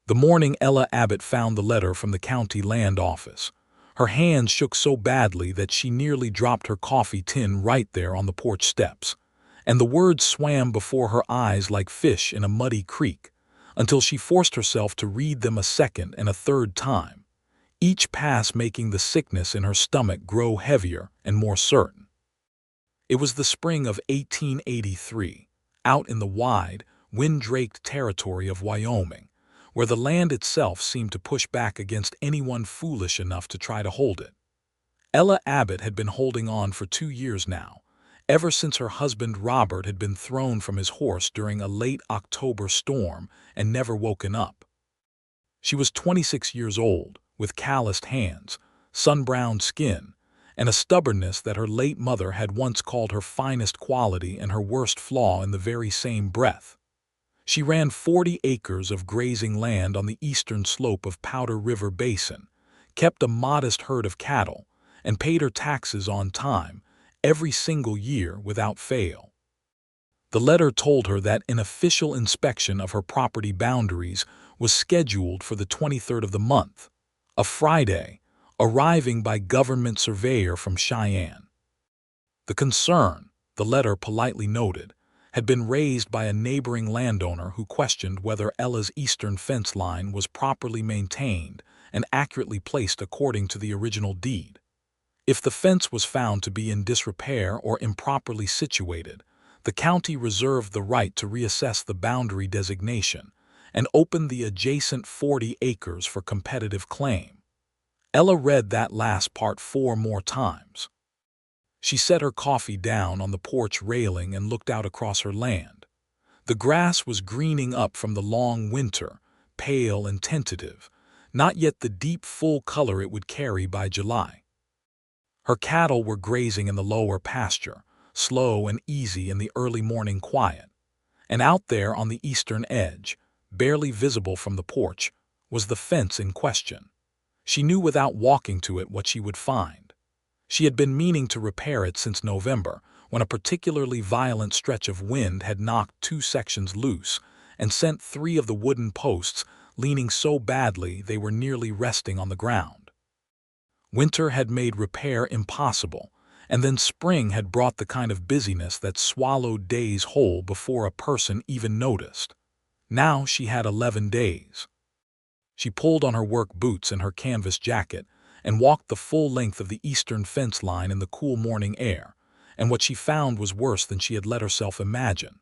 The morning Ella Abbott found the letter from the county land office, her hands shook so badly that she nearly dropped her coffee tin right there on the porch steps, and the words swam before her eyes like fish in a muddy creek, until she forced herself to read them a second and a third time, each pass making the sickness in her stomach grow heavier and more certain. It was the spring of 1883, out in the wide, wind-draped territory of Wyoming, where the land itself seemed to push back against anyone foolish enough to try to hold it. Ella Abbott had been holding on for 2 years now, ever since her husband Robert had been thrown from his horse during a late October storm and never woken up. She was 26 years old, with calloused hands, sun-browned skin, and a stubbornness that her late mother had once called her finest quality and her worst flaw in the very same breath. She ran 40 acres of grazing land on the eastern slope of Powder River Basin, kept a modest herd of cattle, and paid her taxes on time, every single year without fail. The letter told her that an official inspection of her property boundaries was scheduled for the 23rd of the month, a Friday, arriving by government surveyor from Cheyenne. The concern, the letter politely noted, had been raised by a neighboring landowner who questioned whether Ella's eastern fence line was properly maintained and accurately placed according to the original deed. If the fence was found to be in disrepair or improperly situated, the county reserved the right to reassess the boundary designation and open the adjacent 40 acres for competitive claim. Ella read that last part 4 more times. She set her coffee down on the porch railing and looked out across her land. The grass was greening up from the long winter, pale and tentative, not yet the deep full color it would carry by July. Her cattle were grazing in the lower pasture, slow and easy in the early morning quiet, and out there on the eastern edge, barely visible from the porch, was the fence in question. She knew without walking to it what she would find. She had been meaning to repair it since November, when a particularly violent stretch of wind had knocked 2 sections loose and sent 3 of the wooden posts leaning so badly they were nearly resting on the ground. Winter had made repair impossible, and then spring had brought the kind of busyness that swallowed days whole before a person even noticed. Now she had 11 days. She pulled on her work boots and her canvas jacket and walked the full length of the eastern fence line in the cool morning air, and what she found was worse than she had let herself imagine.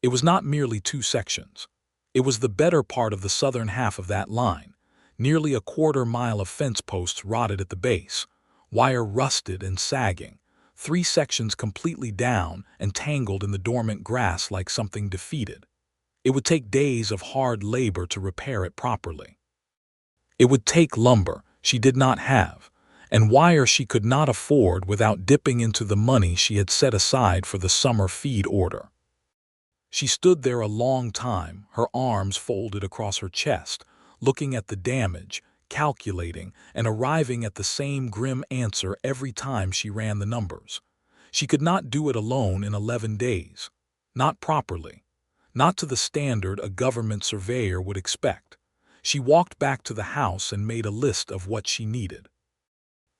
It was not merely 2 sections. It was the better part of the southern half of that line, nearly a quarter-mile of fence posts rotted at the base, wire rusted and sagging, 3 sections completely down and tangled in the dormant grass like something defeated. It would take days of hard labor to repair it properly. It would take lumber she did not have, and wire she could not afford without dipping into the money she had set aside for the summer feed order. She stood there a long time, her arms folded across her chest, looking at the damage, calculating, and arriving at the same grim answer every time she ran the numbers. She could not do it alone in 11 days. Not properly. Not to the standard a government surveyor would expect. She walked back to the house and made a list of what she needed.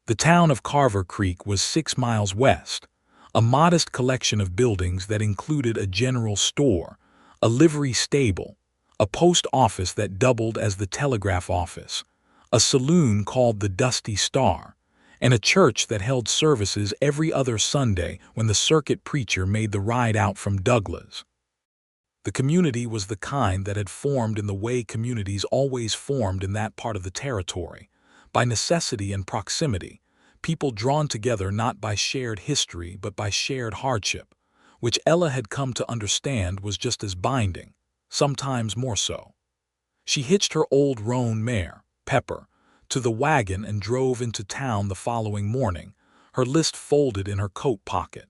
The town of Carver Creek was 6 miles west, a modest collection of buildings that included a general store, a livery stable, a post office that doubled as the telegraph office, a saloon called the Dusty Star, and a church that held services every other Sunday when the circuit preacher made the ride out from Douglas. The community was the kind that had formed in the way communities always formed in that part of the territory, by necessity and proximity, people drawn together not by shared history but by shared hardship, which Ella had come to understand was just as binding, sometimes more so. She hitched her old roan mare, Pepper, to the wagon and drove into town the following morning, her list folded in her coat pocket.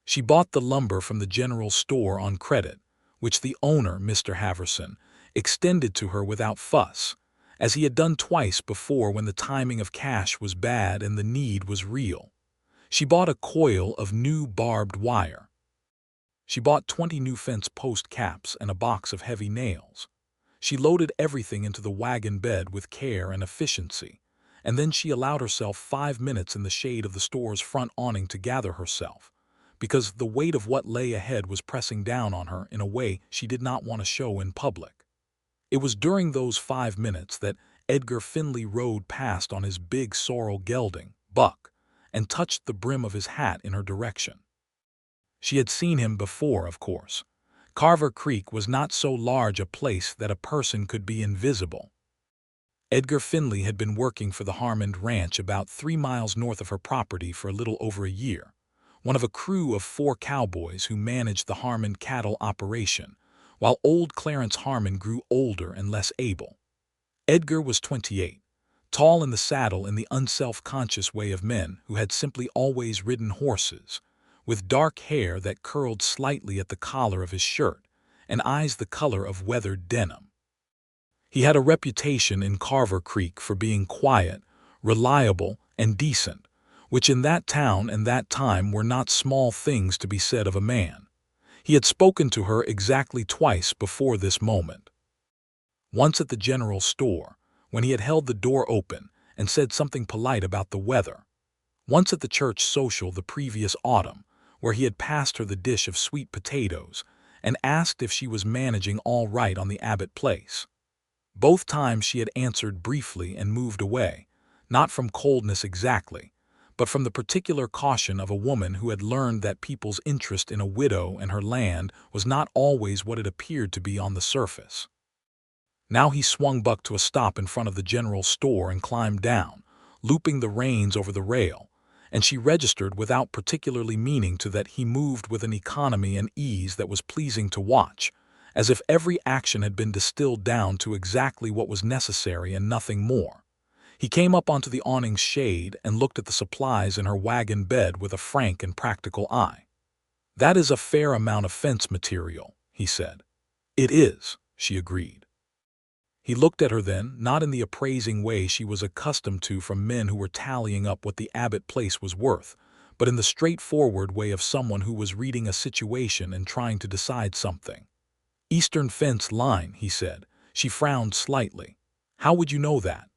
She bought the lumber from the general store on credit, which the owner, Mr. Haverson, extended to her without fuss, as he had done twice before when the timing of cash was bad and the need was real. She bought a coil of new barbed wire. She bought 20 new fence post caps and a box of heavy nails. She loaded everything into the wagon bed with care and efficiency, and then she allowed herself 5 minutes in the shade of the store's front awning to gather herself, because the weight of what lay ahead was pressing down on her in a way she did not want to show in public. It was during those 5 minutes that Edgar Finley rode past on his big sorrel gelding, Buck, and touched the brim of his hat in her direction. She had seen him before, of course. Carver Creek was not so large a place that a person could be invisible. Edgar Finley had been working for the Harmon Ranch about 3 miles north of her property for a little over a year, one of a crew of 4 cowboys who managed the Harmon cattle operation, while old Clarence Harmon grew older and less able. Edgar was 28, tall in the saddle in the unself-conscious way of men who had simply always ridden horses, with dark hair that curled slightly at the collar of his shirt and eyes the color of weathered denim. He had a reputation in Carver Creek for being quiet, reliable, and decent, which in that town and that time were not small things to be said of a man. He had spoken to her exactly twice before this moment. Once at the general store, when he had held the door open and said something polite about the weather. Once at the church social the previous autumn, where he had passed her the dish of sweet potatoes and asked if she was managing all right on the Abbott place. Both times she had answered briefly and moved away, not from coldness exactly, but from the particular caution of a woman who had learned that people's interest in a widow and her land was not always what it appeared to be on the surface. Now he swung Buck to a stop in front of the general store and climbed down, looping the reins over the rail, and she registered without particularly meaning to that he moved with an economy and ease that was pleasing to watch, as if every action had been distilled down to exactly what was necessary and nothing more. He came up onto the awning's shade and looked at the supplies in her wagon bed with a frank and practical eye. "That is a fair amount of fence material," he said. "It is," she agreed. He looked at her then, not in the appraising way she was accustomed to from men who were tallying up what the Abbott place was worth, but in the straightforward way of someone who was reading a situation and trying to decide something. "Eastern fence line," he said. She frowned slightly. "How would you know that?"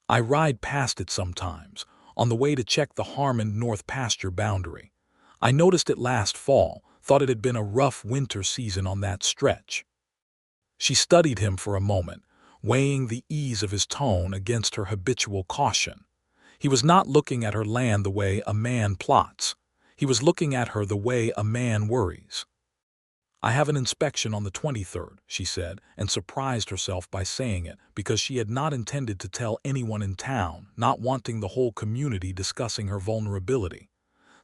"I ride past it sometimes, on the way to check the Harmon North pasture boundary. I noticed it last fall, thought it had been a rough winter season on that stretch." She studied him for a moment, weighing the ease of his tone against her habitual caution. He was not looking at her land the way a man plots. He was looking at her the way a man worries. "I have an inspection on the 23rd, she said, and surprised herself by saying it, because she had not intended to tell anyone in town, not wanting the whole community discussing her vulnerability.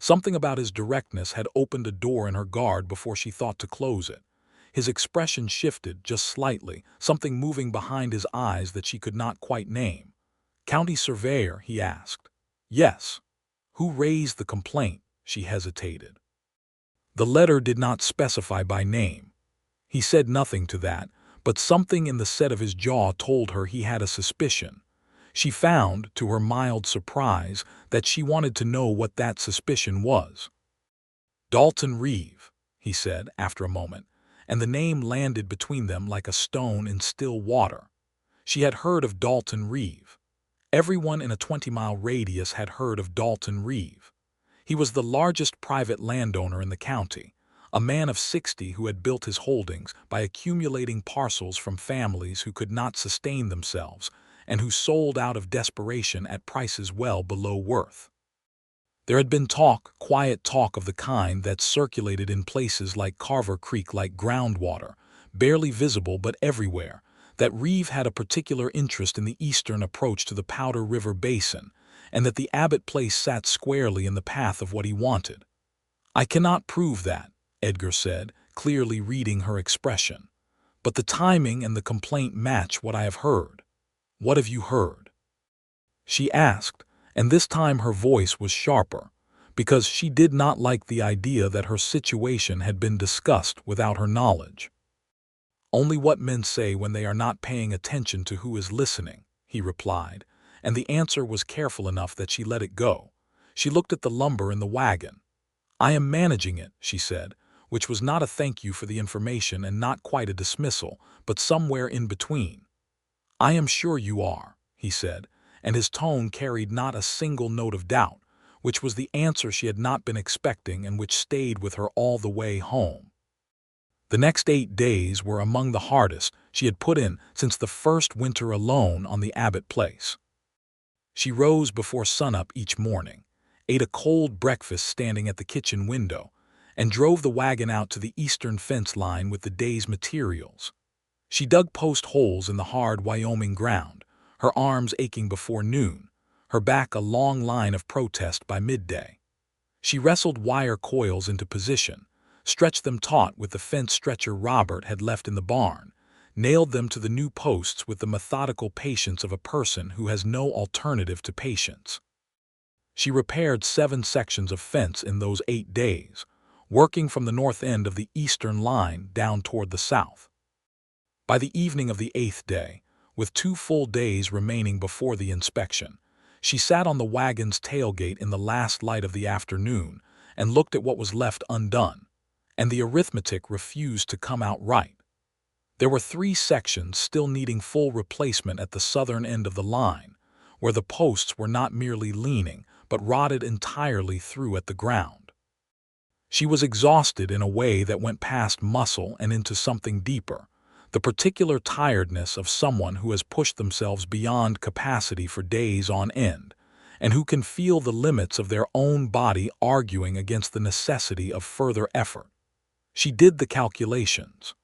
Something about his directness had opened a door in her guard before she thought to close it. His expression shifted just slightly, something moving behind his eyes that she could not quite name. "County surveyor?" he asked. "Yes." "Who raised the complaint?" She hesitated. The letter did not specify by name. He said nothing to that, but something in the set of his jaw told her he had a suspicion. She found, to her mild surprise, that she wanted to know what that suspicion was. "Dalton Reeve," he said after a moment, and the name landed between them like a stone in still water. She had heard of Dalton Reeve. Everyone in a 20-mile radius had heard of Dalton Reeve. He was the largest private landowner in the county, a man of 60 who had built his holdings by accumulating parcels from families who could not sustain themselves and who sold out of desperation at prices well below worth. There had been talk, quiet talk of the kind that circulated in places like Carver Creek like groundwater, barely visible but everywhere, that Reeve had a particular interest in the eastern approach to the Powder River Basin, and that the Abbott place sat squarely in the path of what he wanted. "I cannot prove that," Edgar said, clearly reading her expression. "But the timing and the complaint match what I have heard." "What have you heard?" she asked, and this time her voice was sharper, because she did not like the idea that her situation had been discussed without her knowledge. "Only what men say when they are not paying attention to who is listening," he replied, and the answer was careful enough that she let it go. She looked at the lumber in the wagon. "I am managing it," she said, which was not a thank you for the information and not quite a dismissal, but somewhere in between. "I am sure you are," he said, and his tone carried not a single note of doubt, which was the answer she had not been expecting and which stayed with her all the way home. The next 8 days were among the hardest she had put in since the first winter alone on the Abbott place. She rose before sunup each morning, ate a cold breakfast standing at the kitchen window, and drove the wagon out to the eastern fence line with the day's materials. She dug post holes in the hard Wyoming ground, her arms aching before noon, her back a long line of protest by midday. She wrestled wire coils into position, stretched them taut with the fence stretcher Robert had left in the barn, nailed them to the new posts with the methodical patience of a person who has no alternative to patience. She repaired 7 sections of fence in those 8 days, working from the north end of the eastern line down toward the south. By the evening of the 8th day, with 2 full days remaining before the inspection, she sat on the wagon's tailgate in the last light of the afternoon and looked at what was left undone, and the arithmetic refused to come out right. There were 3 sections still needing full replacement at the southern end of the line, where the posts were not merely leaning, but rotted entirely through at the ground. She was exhausted in a way that went past muscle and into something deeper, the particular tiredness of someone who has pushed themselves beyond capacity for days on end, and who can feel the limits of their own body arguing against the necessity of further effort. She did the calculations.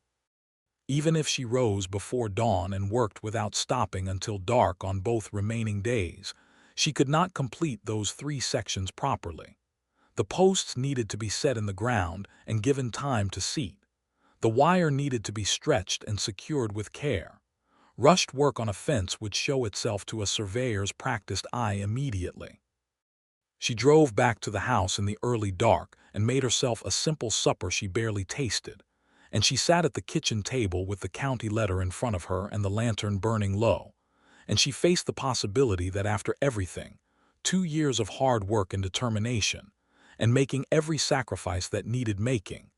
Even if she rose before dawn and worked without stopping until dark on both remaining days, she could not complete those 3 sections properly. The posts needed to be set in the ground and given time to seat. The wire needed to be stretched and secured with care. Rushed work on a fence would show itself to a surveyor's practiced eye immediately. She drove back to the house in the early dark and made herself a simple supper she barely tasted, and she sat at the kitchen table with the county letter in front of her and the lantern burning low, and she faced the possibility that after everything, 2 years of hard work and determination, and making every sacrifice that needed making,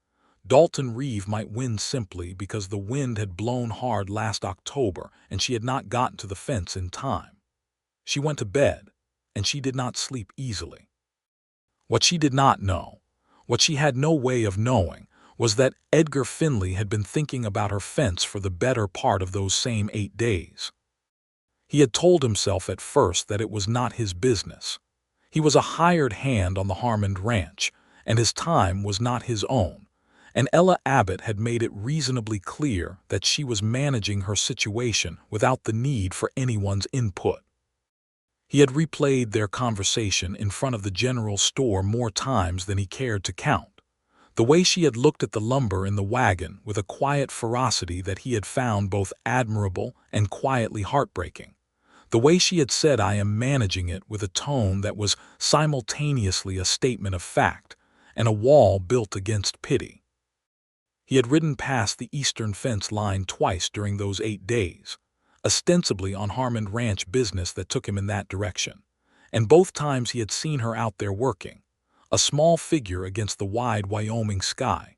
Dalton Reeve might win simply because the wind had blown hard last October and she had not gotten to the fence in time. She went to bed, and she did not sleep easily. What she did not know, what she had no way of knowing, was that Edgar Finley had been thinking about her fence for the better part of those same 8 days. He had told himself at first that it was not his business. He was a hired hand on the Harmon ranch, and his time was not his own. And Ella Abbott had made it reasonably clear that she was managing her situation without the need for anyone's input. He had replayed their conversation in front of the general store more times than he cared to count. The way she had looked at the lumber in the wagon with a quiet ferocity that he had found both admirable and quietly heartbreaking. The way she had said, "I am managing it," with a tone that was simultaneously a statement of fact and a wall built against pity. He had ridden past the eastern fence line twice during those 8 days, ostensibly on Harmon Ranch business that took him in that direction, and both times he had seen her out there working, a small figure against the wide Wyoming sky,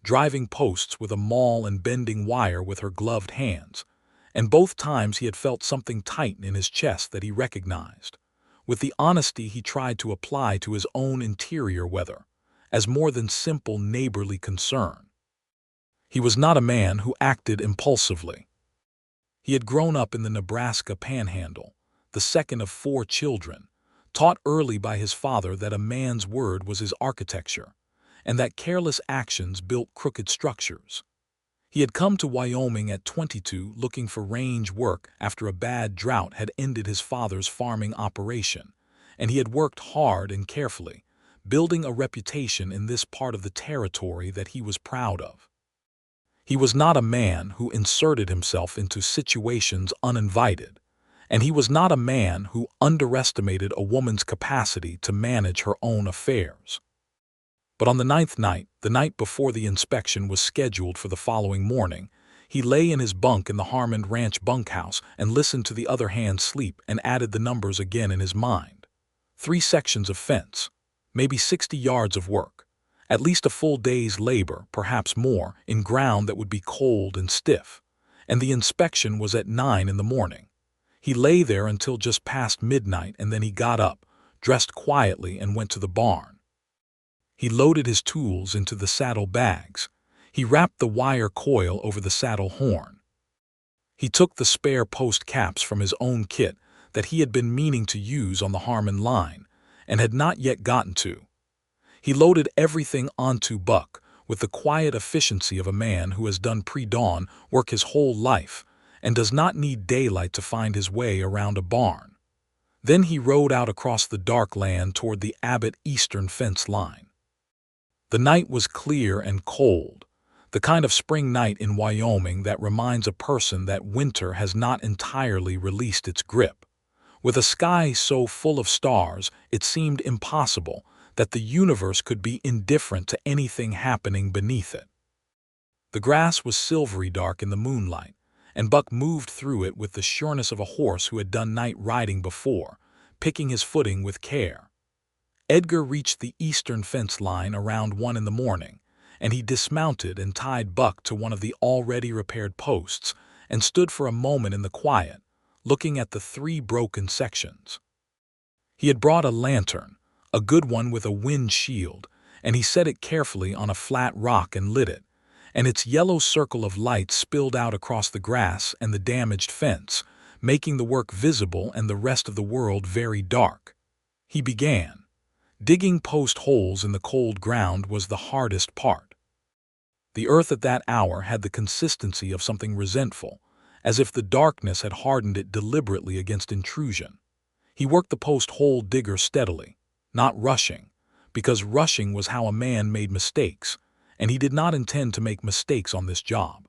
driving posts with a maul and bending wire with her gloved hands, and both times he had felt something tighten in his chest that he recognized, with the honesty he tried to apply to his own interior weather, as more than simple neighborly concern. He was not a man who acted impulsively. He had grown up in the Nebraska Panhandle, the second of 4 children, taught early by his father that a man's word was his architecture, and that careless actions built crooked structures. He had come to Wyoming at 22 looking for range work after a bad drought had ended his father's farming operation, and he had worked hard and carefully, building a reputation in this part of the territory that he was proud of. He was not a man who inserted himself into situations uninvited, and he was not a man who underestimated a woman's capacity to manage her own affairs. But on the 9th night, the night before the inspection was scheduled for the following morning, he lay in his bunk in the Harmon Ranch bunkhouse and listened to the other hand sleep and added the numbers again in his mind. 3 sections of fence, maybe 60 yards of work, At least a full day's labor, perhaps more, in ground that would be cold and stiff. And the inspection was at 9 in the morning. He lay there until just past midnight, and then he got up, dressed quietly, and went to the barn. He loaded his tools into the saddle bags. He wrapped the wire coil over the saddle horn. He took the spare post caps from his own kit that he had been meaning to use on the Harmon line, and had not yet gotten to. He loaded everything onto Buck with the quiet efficiency of a man who has done pre-dawn work his whole life and does not need daylight to find his way around a barn. Then he rode out across the dark land toward the Abbott eastern fence line. The night was clear and cold, the kind of spring night in Wyoming that reminds a person that winter has not entirely released its grip. With a sky so full of stars, it seemed impossible that the universe could be indifferent to anything happening beneath it. The grass was silvery dark in the moonlight, and Buck moved through it with the sureness of a horse who had done night riding before, picking his footing with care. Edgar reached the eastern fence line around 1 in the morning, and he dismounted and tied Buck to one of the already repaired posts and stood for a moment in the quiet, looking at the 3 broken sections. He had brought a lantern, a good one with a wind shield, and he set it carefully on a flat rock and lit it, and its yellow circle of light spilled out across the grass and the damaged fence, making the work visible and the rest of the world very dark. He began. Digging post holes in the cold ground was the hardest part. The earth at that hour had the consistency of something resentful, as if the darkness had hardened it deliberately against intrusion. He worked the post hole digger steadily, not rushing, because rushing was how a man made mistakes, and he did not intend to make mistakes on this job.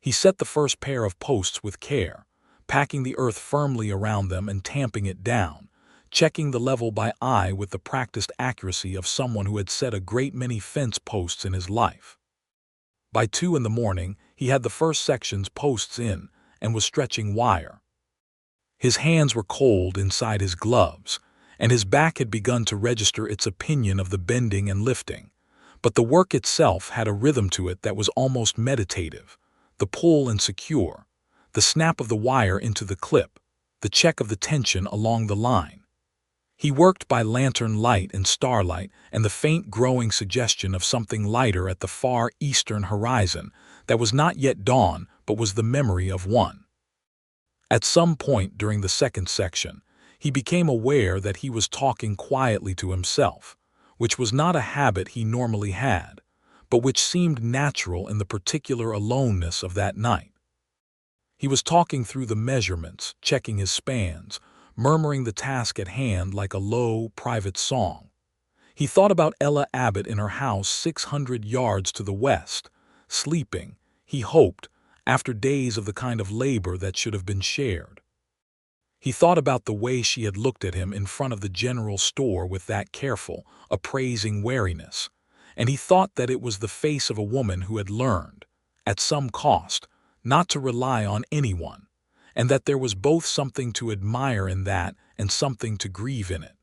He set the first pair of posts with care, packing the earth firmly around them and tamping it down, checking the level by eye with the practiced accuracy of someone who had set a great many fence posts in his life. By 2 in the morning, he had the first section's posts in and was stretching wire. His hands were cold inside his gloves, and his back had begun to register its opinion of the bending and lifting. But the work itself had a rhythm to it that was almost meditative, the pull and secure, the snap of the wire into the clip, the check of the tension along the line. He worked by lantern light and starlight and the faint growing suggestion of something lighter at the far eastern horizon that was not yet dawn but was the memory of one. At some point during the second section, he became aware that he was talking quietly to himself, which was not a habit he normally had, but which seemed natural in the particular aloneness of that night. He was talking through the measurements, checking his spans, murmuring the task at hand like a low, private song. He thought about Ella Abbott in her house 600 yards to the west, sleeping, he hoped, after days of the kind of labor that should have been shared. He thought about the way she had looked at him in front of the general store with that careful, appraising wariness, and he thought that it was the face of a woman who had learned, at some cost, not to rely on anyone, and that there was both something to admire in that and something to grieve in it.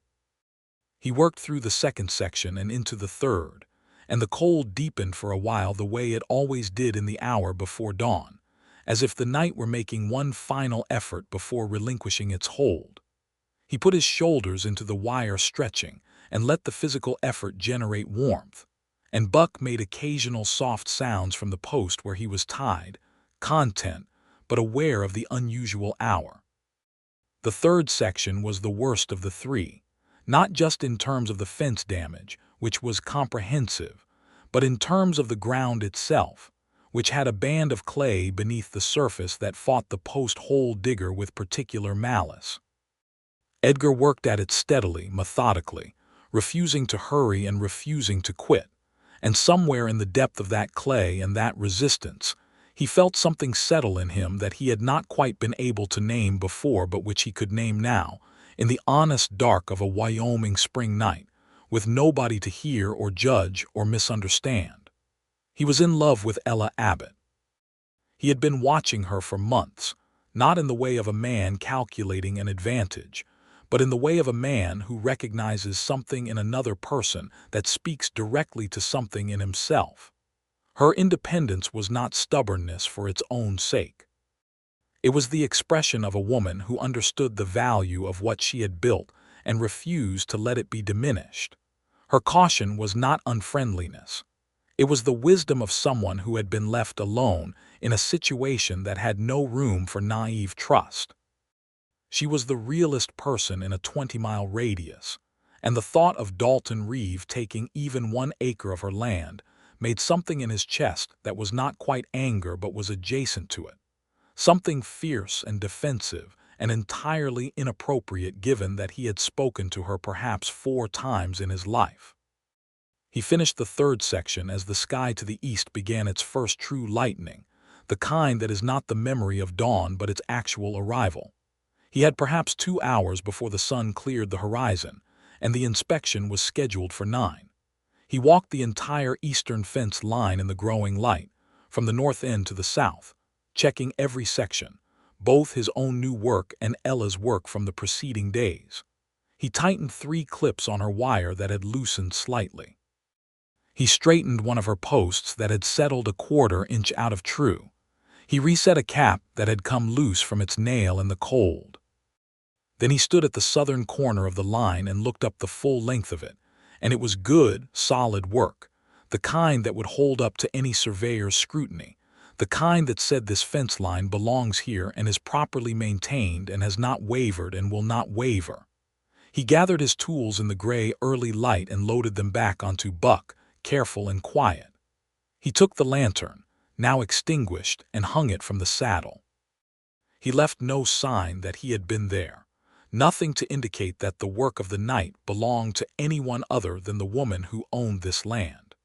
He worked through the second section and into the third, and the cold deepened for a while the way it always did in the hour before dawn, as if the night were making one final effort before relinquishing its hold. He put his shoulders into the wire stretching and let the physical effort generate warmth, and Buck made occasional soft sounds from the post where he was tied, content, but aware of the unusual hour. The third section was the worst of the 3, not just in terms of the fence damage, which was comprehensive, but in terms of the ground itself, which had a band of clay beneath the surface that fought the post hole digger with particular malice. Edgar worked at it steadily, methodically, refusing to hurry and refusing to quit, and somewhere in the depth of that clay and that resistance, he felt something settle in him that he had not quite been able to name before but which he could name now, in the honest dark of a Wyoming spring night, with nobody to hear or judge or misunderstand. He was in love with Ella Abbott. He had been watching her for months, not in the way of a man calculating an advantage, but in the way of a man who recognizes something in another person that speaks directly to something in himself. Her independence was not stubbornness for its own sake. It was the expression of a woman who understood the value of what she had built and refused to let it be diminished. Her caution was not unfriendliness. It was the wisdom of someone who had been left alone in a situation that had no room for naive trust. She was the realest person in a 20-mile radius, and the thought of Dalton Reeve taking even 1 acre of her land made something in his chest that was not quite anger but was adjacent to it. Something fierce and defensive and entirely inappropriate given that he had spoken to her perhaps 4 times in his life. He finished the 3rd section as the sky to the east began its first true lightning, the kind that is not the memory of dawn but its actual arrival. He had perhaps 2 hours before the sun cleared the horizon, and the inspection was scheduled for 9. He walked the entire eastern fence line in the growing light, from the north end to the south, checking every section, both his own new work and Ella's work from the preceding days. He tightened 3 clips on her wire that had loosened slightly. He straightened one of her posts that had settled a 1/4 inch out of true. He reset a cap that had come loose from its nail in the cold. Then he stood at the southern corner of the line and looked up the full length of it, and it was good, solid work, the kind that would hold up to any surveyor's scrutiny, the kind that said this fence line belongs here and is properly maintained and has not wavered and will not waver. He gathered his tools in the gray early light and loaded them back onto Buck, careful and quiet. He took the lantern, now extinguished, and hung it from the saddle. He left no sign that he had been there. Nothing to indicate that the work of the night belonged to anyone other than the woman who owned this land.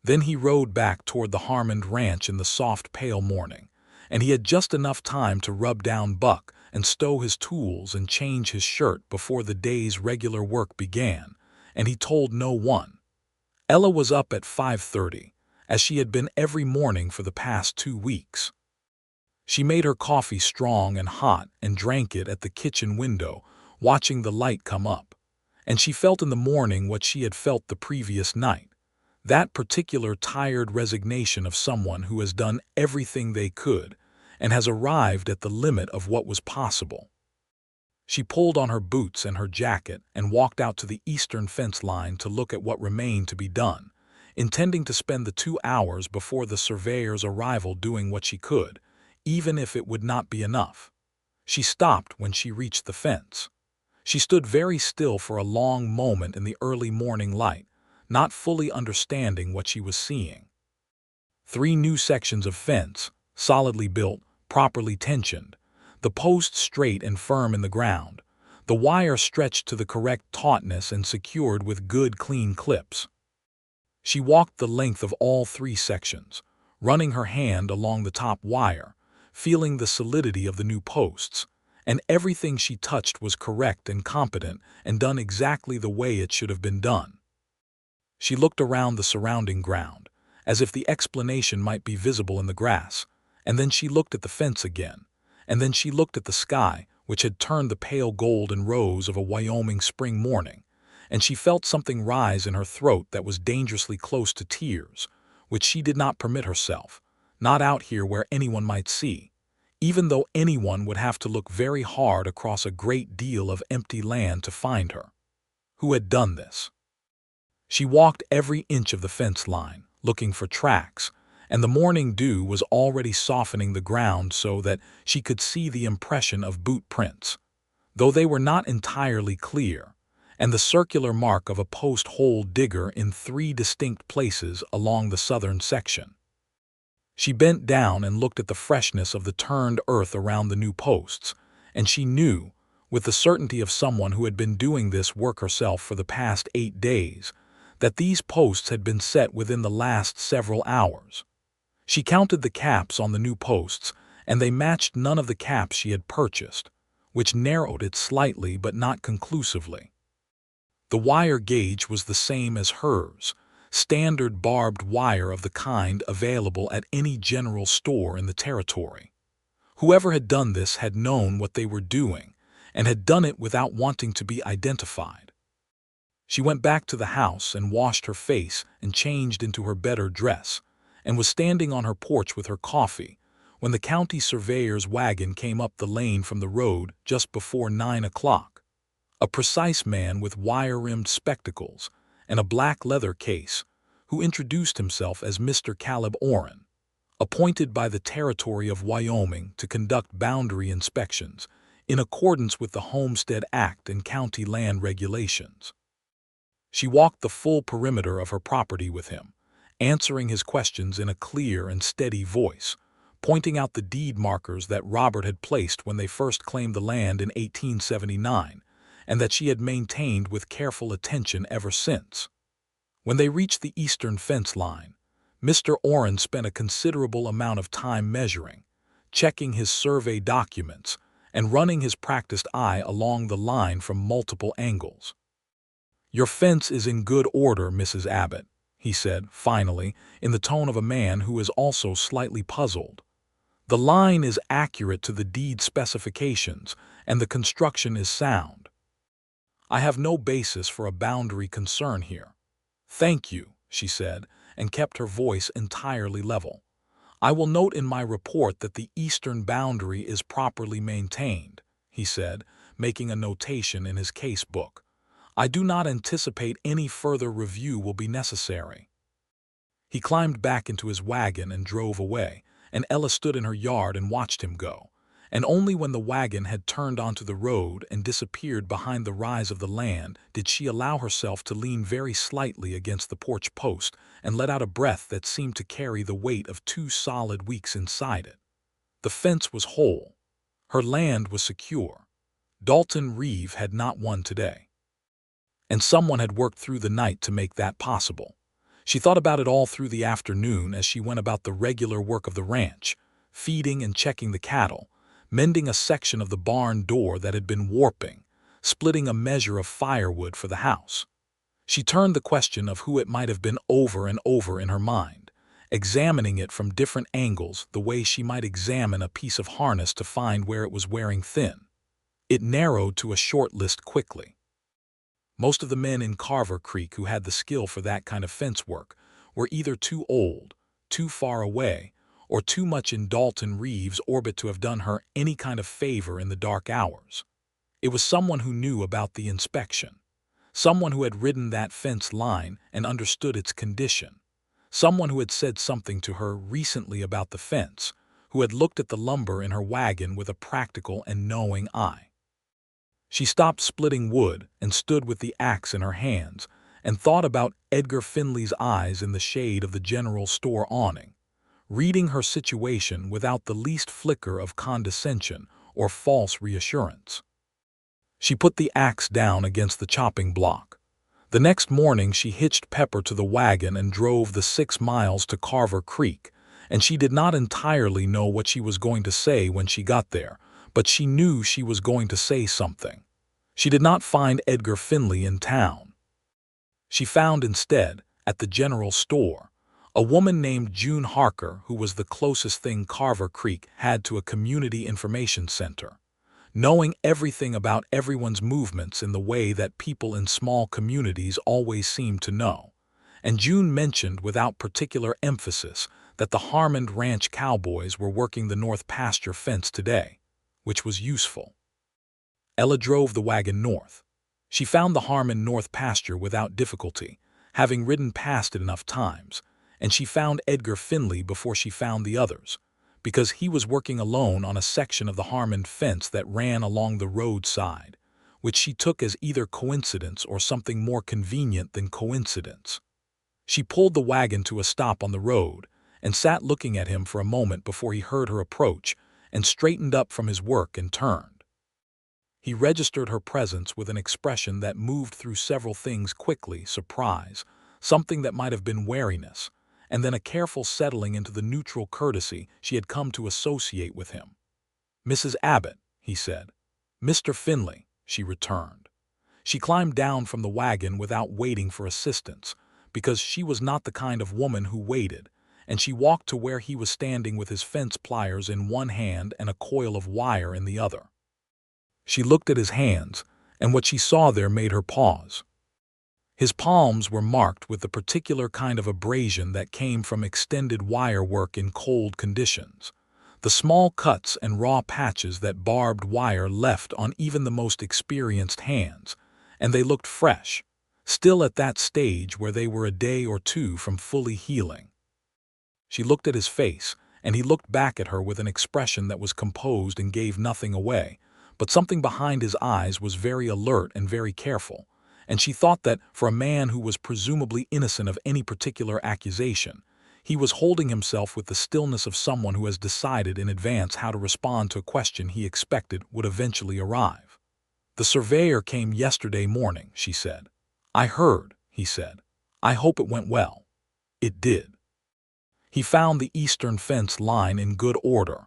Then he rode back toward the Harmond ranch in the soft pale morning, and he had just enough time to rub down Buck and stow his tools and change his shirt before the day's regular work began, and he told no one. Ella was up at 5:30, as she had been every morning for the past 2 weeks. She made her coffee strong and hot and drank it at the kitchen window, watching the light come up. And she felt in the morning what she had felt the previous night, that particular tired resignation of someone who has done everything they could and has arrived at the limit of what was possible. She pulled on her boots and her jacket and walked out to the eastern fence line to look at what remained to be done, intending to spend the 2 hours before the surveyor's arrival doing what she could, even if it would not be enough. She stopped when she reached the fence. She stood very still for a long moment in the early morning light, not fully understanding what she was seeing. 3 new sections of fence, solidly built, properly tensioned, the posts straight and firm in the ground, the wire stretched to the correct tautness and secured with good clean clips. She walked the length of all 3 sections, running her hand along the top wire, feeling the solidity of the new posts, and everything she touched was correct and competent and done exactly the way it should have been done. She looked around the surrounding ground, as if the explanation might be visible in the grass, and then she looked at the fence again, and then she looked at the sky, which had turned the pale gold and rose of a Wyoming spring morning, and she felt something rise in her throat that was dangerously close to tears, which she did not permit herself, not out here where anyone might see, even though anyone would have to look very hard across a great deal of empty land to find her. Who had done this? She walked every inch of the fence line, looking for tracks, and the morning dew was already softening the ground so that she could see the impression of boot prints, though they were not entirely clear, and the circular mark of a post-hole digger in 3 distinct places along the southern section. She bent down and looked at the freshness of the turned earth around the new posts, and she knew, with the certainty of someone who had been doing this work herself for the past 8 days, that these posts had been set within the last several hours. She counted the caps on the new posts, and they matched none of the caps she had purchased, which narrowed it slightly but not conclusively. The wire gauge was the same as hers, standard barbed wire of the kind available at any general store in the territory. Whoever had done this had known what they were doing, and had done it without wanting to be identified. She went back to the house and washed her face and changed into her better dress, and was standing on her porch with her coffee when the county surveyor's wagon came up the lane from the road just before 9 o'clock. A precise man with wire-rimmed spectacles and a black leather case, who introduced himself as Mr. Caleb Orrin, appointed by the territory of Wyoming to conduct boundary inspections in accordance with the Homestead Act and county land regulations. She walked the full perimeter of her property with him, answering his questions in a clear and steady voice, pointing out the deed markers that Robert had placed when they first claimed the land in 1879, and that she had maintained with careful attention ever since. When they reached the eastern fence line, Mr. Orrin spent a considerable amount of time measuring, checking his survey documents, and running his practiced eye along the line from multiple angles. "Your fence is in good order, Mrs. Abbott," he said, finally, in the tone of a man who is also slightly puzzled. "The line is accurate to the deed specifications, and the construction is sound. I have no basis for a boundary concern here." "Thank you," she said, and kept her voice entirely level. "I will note in my report that the eastern boundary is properly maintained," he said, making a notation in his case book. "I do not anticipate any further review will be necessary." He climbed back into his wagon and drove away, and Ella stood in her yard and watched him go. And only when the wagon had turned onto the road and disappeared behind the rise of the land did she allow herself to lean very slightly against the porch post and let out a breath that seemed to carry the weight of 2 solid weeks inside it. The fence was whole. Her land was secure. Dalton Reeve had not won today. And someone had worked through the night to make that possible. She thought about it all through the afternoon as she went about the regular work of the ranch, feeding and checking the cattle, mending a section of the barn door that had been warping, splitting a measure of firewood for the house. She turned the question of who it might have been over and over in her mind, examining it from different angles the way she might examine a piece of harness to find where it was wearing thin. It narrowed to a short list quickly. Most of the men in Carver Creek who had the skill for that kind of fence work were either too old, too far away, or too much in Dalton Reeve's orbit to have done her any kind of favor in the dark hours. It was someone who knew about the inspection, someone who had ridden that fence line and understood its condition, someone who had said something to her recently about the fence, who had looked at the lumber in her wagon with a practical and knowing eye. She stopped splitting wood and stood with the axe in her hands and thought about Edgar Finley's eyes in the shade of the general store awning, reading her situation without the least flicker of condescension or false reassurance. She put the axe down against the chopping block. The next morning she hitched Pepper to the wagon and drove the 6 miles to Carver Creek, and she did not entirely know what she was going to say when she got there, but she knew she was going to say something. She did not find Edgar Finley in town. She found instead, at the general store, a woman named June Harker, who was the closest thing Carver Creek had to a community information center, knowing everything about everyone's movements in the way that people in small communities always seem to know. And June mentioned without particular emphasis that the Harmon Ranch Cowboys were working the north pasture fence today, which was useful. Ella drove the wagon north. She found the Harmon North pasture without difficulty, having ridden past it enough times, and she found Edgar Finley before she found the others, because he was working alone on a section of the Harmon fence that ran along the roadside, which she took as either coincidence or something more convenient than coincidence. She pulled the wagon to a stop on the road and sat looking at him for a moment before he heard her approach and straightened up from his work and turned. He registered her presence with an expression that moved through several things quickly: surprise, something that might have been wariness, and then a careful settling into the neutral courtesy she had come to associate with him. "Mrs. Abbott," he said. "Mr. Finley," she returned. She climbed down from the wagon without waiting for assistance, because she was not the kind of woman who waited, and she walked to where he was standing with his fence pliers in one hand and a coil of wire in the other. She looked at his hands, and what she saw there made her pause. His palms were marked with the particular kind of abrasion that came from extended wire work in cold conditions. The small cuts and raw patches that barbed wire left on even the most experienced hands, and they looked fresh, still at that stage where they were a day or two from fully healing. She looked at his face, and he looked back at her with an expression that was composed and gave nothing away, but something behind his eyes was very alert and very careful, and she thought that, for a man who was presumably innocent of any particular accusation, he was holding himself with the stillness of someone who has decided in advance how to respond to a question he expected would eventually arrive. "The surveyor came yesterday morning," she said. "I heard," he said. "I hope it went well." It did. "He found the eastern fence line in good order."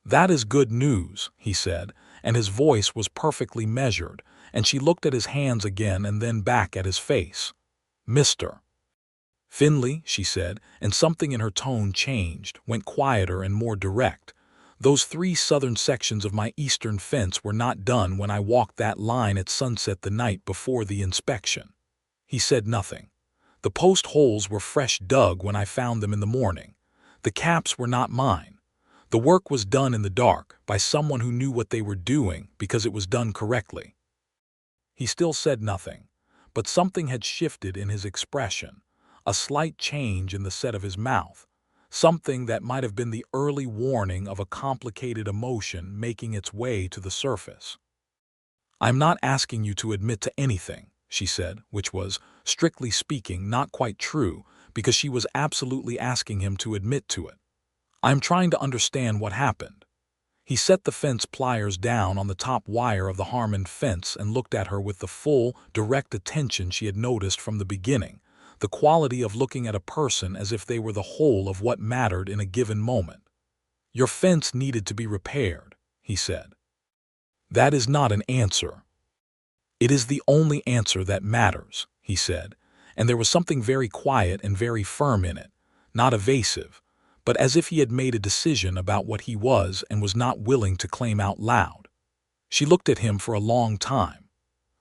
"That is good news," he said, and his voice was perfectly measured, and she looked at his hands again and then back at his face. "Mr. Finley," she said, and something in her tone changed, went quieter and more direct. "Those 3 southern sections of my eastern fence were not done when I walked that line at sunset the night before the inspection." He said nothing. "The post holes were fresh dug when I found them in the morning. The caps were not mine. The work was done in the dark, by someone who knew what they were doing because it was done correctly." He still said nothing, but something had shifted in his expression, a slight change in the set of his mouth, something that might have been the early warning of a complicated emotion making its way to the surface. "I'm not asking you to admit to anything," she said, which was, strictly speaking, not quite true, because she was absolutely asking him to admit to it. "I'm trying to understand what happened." He set the fence pliers down on the top wire of the Harmon fence and looked at her with the full, direct attention she had noticed from the beginning, the quality of looking at a person as if they were the whole of what mattered in a given moment. "Your fence needed to be repaired," he said. "That is not an answer." "It is the only answer that matters," he said, and there was something very quiet and very firm in it, not evasive, but as if he had made a decision about what he was and was not willing to claim out loud. She looked at him for a long time.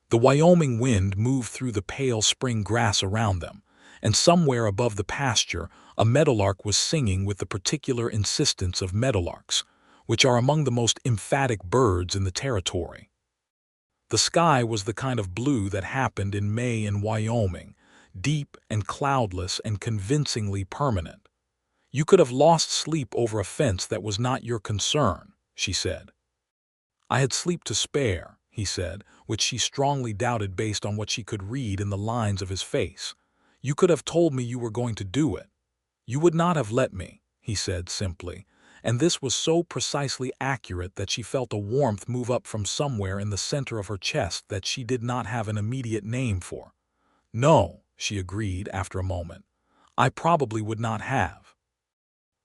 The Wyoming wind moved through the pale spring grass around them, and somewhere above the pasture a meadowlark was singing with the particular insistence of meadowlarks, which are among the most emphatic birds in the territory. The sky was the kind of blue that happened in May in Wyoming, deep and cloudless and convincingly permanent. "You could have lost sleep over a fence that was not your concern," she said. "I had sleep to spare," he said, which she strongly doubted based on what she could read in the lines of his face. "You could have told me you were going to do it." "You would not have let me," he said simply, and this was so precisely accurate that she felt a warmth move up from somewhere in the center of her chest that she did not have an immediate name for. "No," she agreed after a moment. "I probably would not have."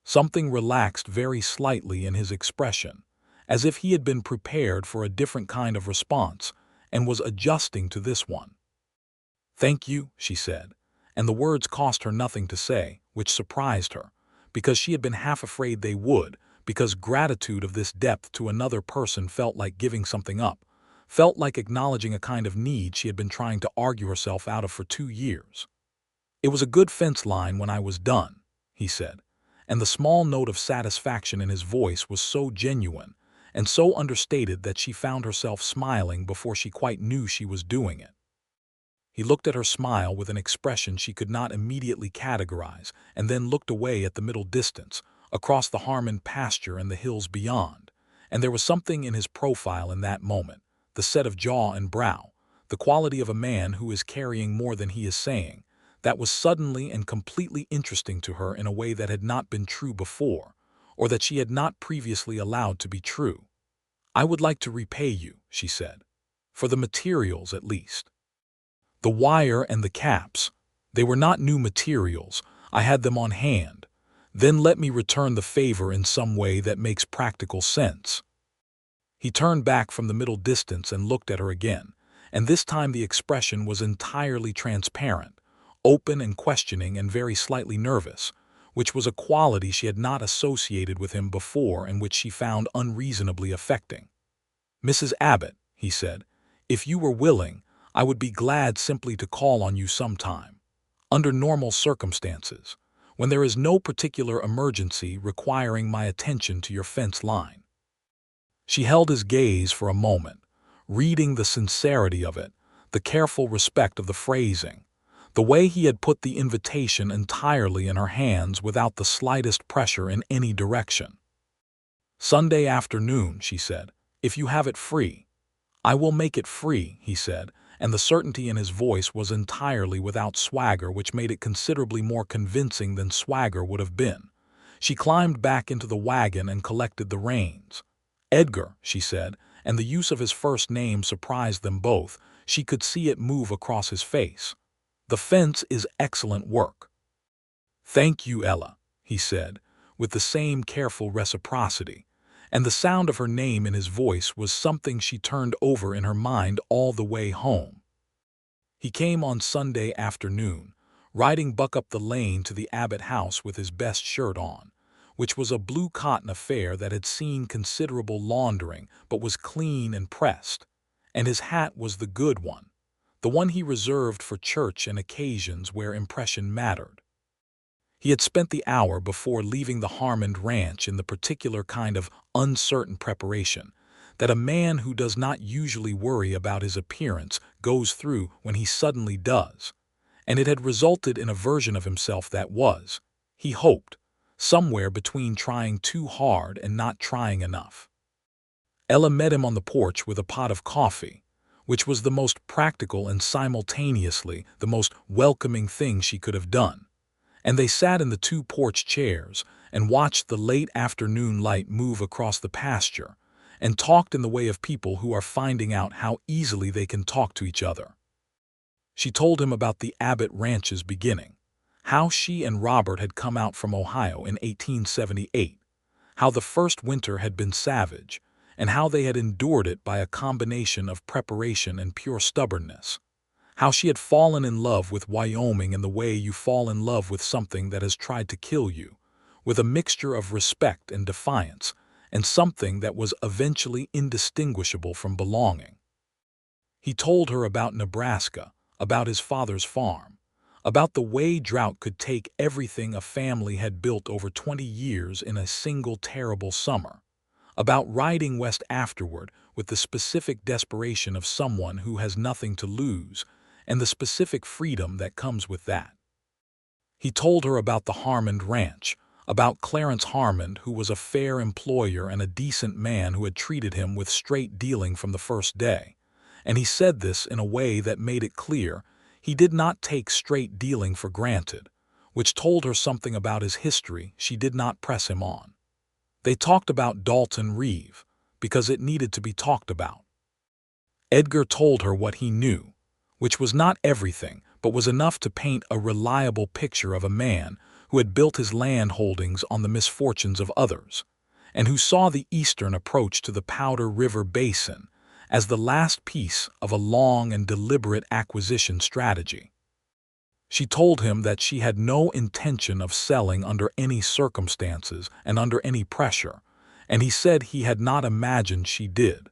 Something relaxed very slightly in his expression, as if he had been prepared for a different kind of response and was adjusting to this one. "Thank you," she said, and the words cost her nothing to say, which surprised her, because she had been half afraid they would, because gratitude of this depth to another person felt like giving something up, felt like acknowledging a kind of need she had been trying to argue herself out of for 2 years. "It was a good fence line when I was done," he said, and the small note of satisfaction in his voice was so genuine and so understated that she found herself smiling before she quite knew she was doing it. He looked at her smile with an expression she could not immediately categorize, and then looked away at the middle distance, across the Harmon pasture and the hills beyond, and there was something in his profile in that moment, the set of jaw and brow, the quality of a man who is carrying more than he is saying, that was suddenly and completely interesting to her in a way that had not been true before, or that she had not previously allowed to be true. "I would like to repay you," she said. "For the materials, at least. The wire and the caps. They were not new materials. I had them on hand. Then let me return the favor in some way that makes practical sense." He turned back from the middle distance and looked at her again, and this time the expression was entirely transparent, open and questioning and very slightly nervous, which was a quality she had not associated with him before and which she found unreasonably affecting. "Mrs. Abbott," he said. "If you were willing, I would be glad simply to call on you sometime. Under normal circumstances, when there is no particular emergency requiring my attention to your fence line." She held his gaze for a moment, reading the sincerity of it, the careful respect of the phrasing, the way he had put the invitation entirely in her hands without the slightest pressure in any direction. "Sunday afternoon," she said, "if you have it free." "I will make it free," he said, and the certainty in his voice was entirely without swagger, which made it considerably more convincing than swagger would have been. She climbed back into the wagon and collected the reins. "Edgar," she said, and the use of his first name surprised them both. She could see it move across his face. "The fence is excellent work." "Thank you, Ella," he said, with the same careful reciprocity, and the sound of her name in his voice was something she turned over in her mind all the way home. He came on Sunday afternoon, riding Buck up the lane to the Abbott house with his best shirt on, which was a blue cotton affair that had seen considerable laundering but was clean and pressed, and his hat was the good one, the one he reserved for church and occasions where impression mattered. He had spent the hour before leaving the Harmond ranch in the particular kind of uncertain preparation that a man who does not usually worry about his appearance goes through when he suddenly does, and it had resulted in a version of himself that was, he hoped, somewhere between trying too hard and not trying enough. Ella met him on the porch with a pot of coffee, which was the most practical and simultaneously the most welcoming thing she could have done, and they sat in the two porch chairs and watched the late afternoon light move across the pasture and talked in the way of people who are finding out how easily they can talk to each other. She told him about the Abbott ranch's beginning, how she and Robert had come out from Ohio in 1878, how the first winter had been savage, and how they had endured it by a combination of preparation and pure stubbornness, how she had fallen in love with Wyoming in the way you fall in love with something that has tried to kill you, with a mixture of respect and defiance, and something that was eventually indistinguishable from belonging. He told her about Nebraska, about his father's farm, about the way drought could take everything a family had built over 20 years in a single terrible summer, about riding west afterward with the specific desperation of someone who has nothing to lose, and the specific freedom that comes with that. He told her about the Harmond ranch, about Clarence Harmond, who was a fair employer and a decent man who had treated him with straight dealing from the first day, and he said this in a way that made it clear he did not take straight dealing for granted, which told her something about his history she did not press him on. They talked about Dalton Reeve, because it needed to be talked about. Edgar told her what he knew, which was not everything, but was enough to paint a reliable picture of a man who had built his land holdings on the misfortunes of others, and who saw the eastern approach to the Powder River Basin as the last piece of a long and deliberate acquisition strategy. She told him that she had no intention of selling under any circumstances and under any pressure, and he said he had not imagined she did,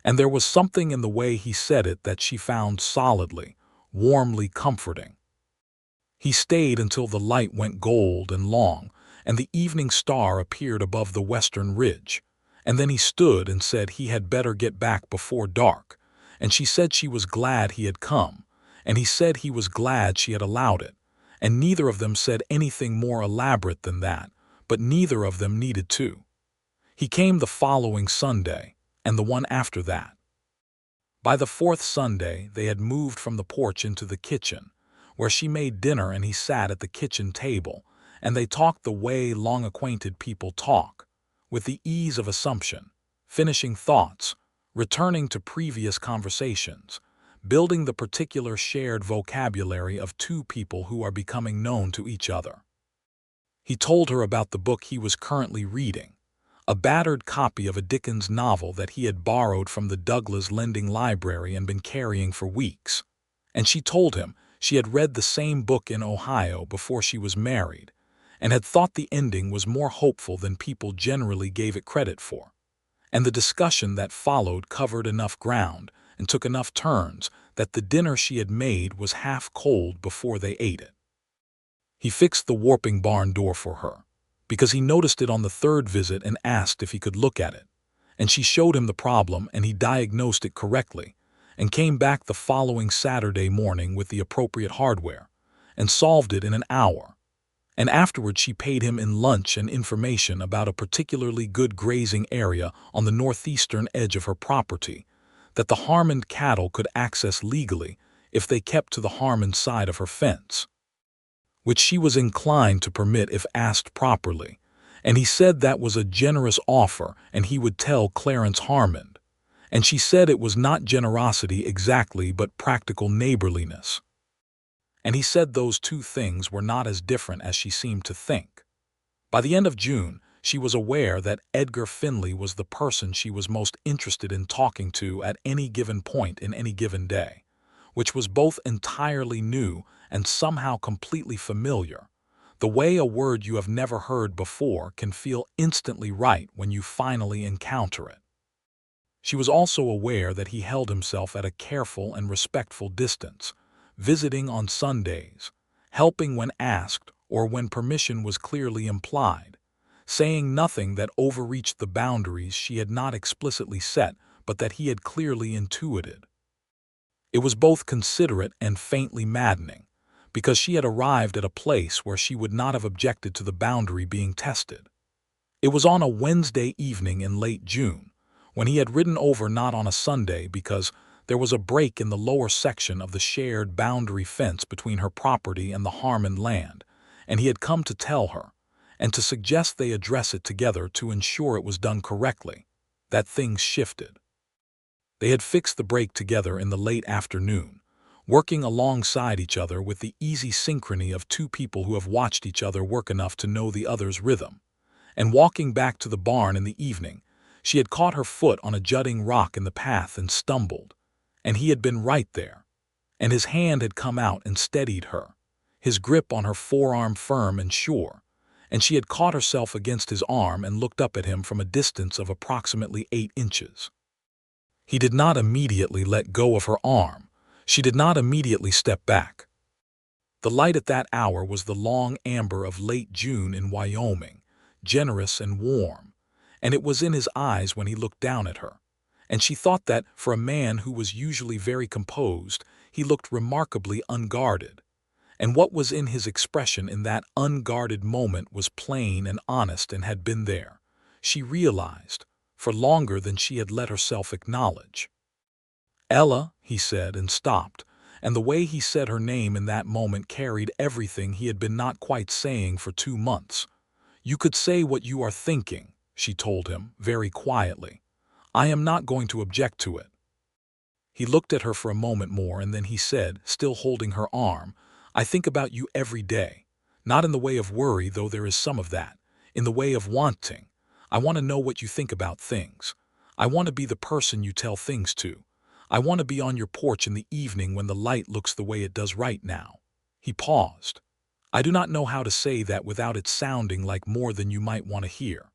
and there was something in the way he said it that she found solidly, warmly comforting. He stayed until the light went gold and long, and the evening star appeared above the western ridge, and then he stood and said he had better get back before dark, and she said she was glad he had come, and he said he was glad she had allowed it, and neither of them said anything more elaborate than that, but neither of them needed to. He came the following Sunday, and the one after that. By the fourth Sunday they had moved from the porch into the kitchen, where she made dinner and he sat at the kitchen table, and they talked the way long-acquainted people talk, with the ease of assumption, finishing thoughts, returning to previous conversations, building the particular shared vocabulary of two people who are becoming known to each other. He told her about the book he was currently reading, a battered copy of a Dickens novel that he had borrowed from the Douglas Lending Library and been carrying for weeks, and she told him she had read the same book in Ohio before she was married, and had thought the ending was more hopeful than people generally gave it credit for, and the discussion that followed covered enough ground and took enough turns that the dinner she had made was half cold before they ate it. He fixed the warping barn door for her, because he noticed it on the third visit and asked if he could look at it. And she showed him the problem, and he diagnosed it correctly, and came back the following Saturday morning with the appropriate hardware, and solved it in an hour. And afterward she paid him in lunch and information about a particularly good grazing area on the northeastern edge of her property that the Harmon cattle could access legally if they kept to the Harmon side of her fence, which she was inclined to permit if asked properly, and he said that was a generous offer and he would tell Clarence Harmon. And she said it was not generosity exactly but practical neighborliness. And he said those two things were not as different as she seemed to think. By the end of June, she was aware that Edgar Finley was the person she was most interested in talking to at any given point in any given day, which was both entirely new and somehow completely familiar, the way a word you have never heard before can feel instantly right when you finally encounter it. She was also aware that he held himself at a careful and respectful distance, visiting on Sundays, helping when asked or when permission was clearly implied, saying nothing that overreached the boundaries she had not explicitly set but that he had clearly intuited. It was both considerate and faintly maddening, because she had arrived at a place where she would not have objected to the boundary being tested. It was on a Wednesday evening in late June, when he had ridden over not on a Sunday because there was a break in the lower section of the shared boundary fence between her property and the Harmon land, and he had come to tell her, and to suggest they address it together to ensure it was done correctly, that things shifted. They had fixed the break together in the late afternoon, working alongside each other with the easy synchrony of two people who have watched each other work enough to know the other's rhythm, and walking back to the barn in the evening, she had caught her foot on a jutting rock in the path and stumbled, and he had been right there, and his hand had come out and steadied her, his grip on her forearm firm and sure, and she had caught herself against his arm and looked up at him from a distance of approximately 8 inches. He did not immediately let go of her arm. She did not immediately step back. The light at that hour was the long amber of late June in Wyoming, generous and warm, and it was in his eyes when he looked down at her, and she thought that, for a man who was usually very composed, he looked remarkably unguarded. And what was in his expression in that unguarded moment was plain and honest and had been there, she realized, for longer than she had let herself acknowledge. "Ella," he said, and stopped, and the way he said her name in that moment carried everything he had been not quite saying for 2 months. "You could say what you are thinking," she told him, very quietly. "I am not going to object to it." He looked at her for a moment more, and then he said, still holding her arm, "I think about you every day. Not in the way of worry, though there is some of that. In the way of wanting. I want to know what you think about things. I want to be the person you tell things to. I want to be on your porch in the evening when the light looks the way it does right now." He paused. "I do not know how to say that without it sounding like more than you might want to hear."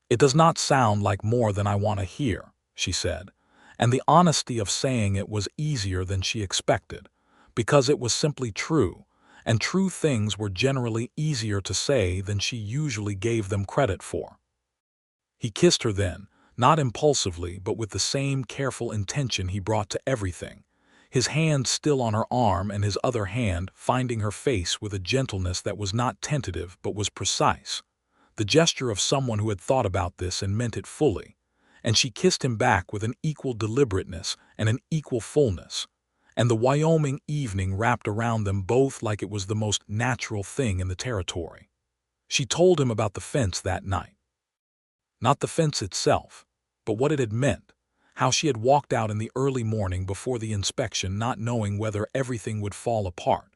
"It does not sound like more than I want to hear," she said, and the honesty of saying it was easier than she expected, because it was simply true, and true things were generally easier to say than she usually gave them credit for. He kissed her then, not impulsively but with the same careful intention he brought to everything, his hand still on her arm and his other hand finding her face with a gentleness that was not tentative but was precise, the gesture of someone who had thought about this and meant it fully, and she kissed him back with an equal deliberateness and an equal fullness, and the Wyoming evening wrapped around them both like it was the most natural thing in the territory. She told him about the fence that night. Not the fence itself, but what it had meant, how she had walked out in the early morning before the inspection not knowing whether everything would fall apart,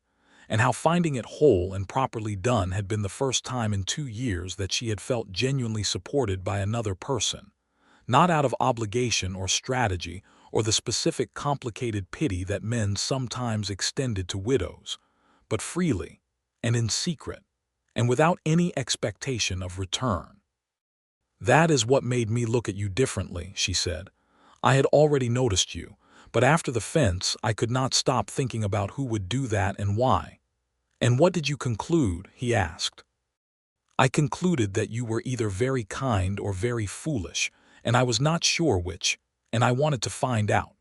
and how finding it whole and properly done had been the first time in 2 years that she had felt genuinely supported by another person, not out of obligation or strategy or the specific complicated pity that men sometimes extended to widows, but freely and in secret and without any expectation of return. "That is what made me look at you differently," she said. "I had already noticed you, but after the fence I could not stop thinking about who would do that and why." "And what did you conclude?" he asked. "I concluded that you were either very kind or very foolish, and I was not sure which, and I wanted to find out."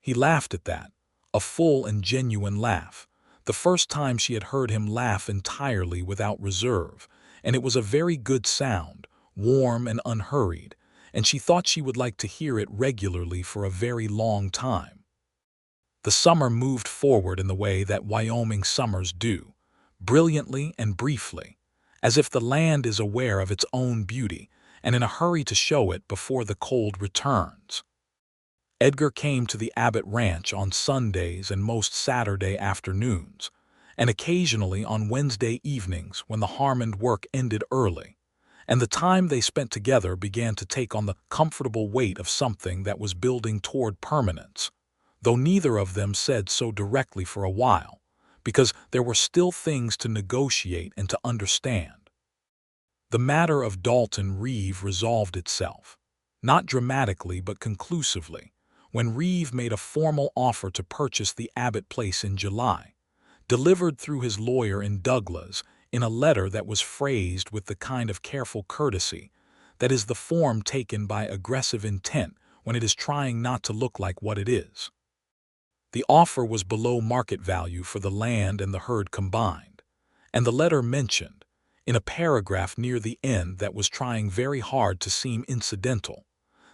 He laughed at that, a full and genuine laugh, the first time she had heard him laugh entirely without reserve, and it was a very good sound, warm and unhurried, and she thought she would like to hear it regularly for a very long time. The summer moved forward in the way that Wyoming summers do, brilliantly and briefly, as if the land is aware of its own beauty and in a hurry to show it before the cold returns. Edgar came to the Abbott Ranch on Sundays and most Saturday afternoons, and occasionally on Wednesday evenings when the Harmon work ended early, and the time they spent together began to take on the comfortable weight of something that was building toward permanence, though neither of them said so directly for a while, because there were still things to negotiate and to understand. The matter of Dalton Reeve resolved itself, not dramatically but conclusively, when Reeve made a formal offer to purchase the Abbott place in July, delivered through his lawyer in Douglas in a letter that was phrased with the kind of careful courtesy that is the form taken by aggressive intent when it is trying not to look like what it is. The offer was below market value for the land and the herd combined, and the letter mentioned, in a paragraph near the end that was trying very hard to seem incidental,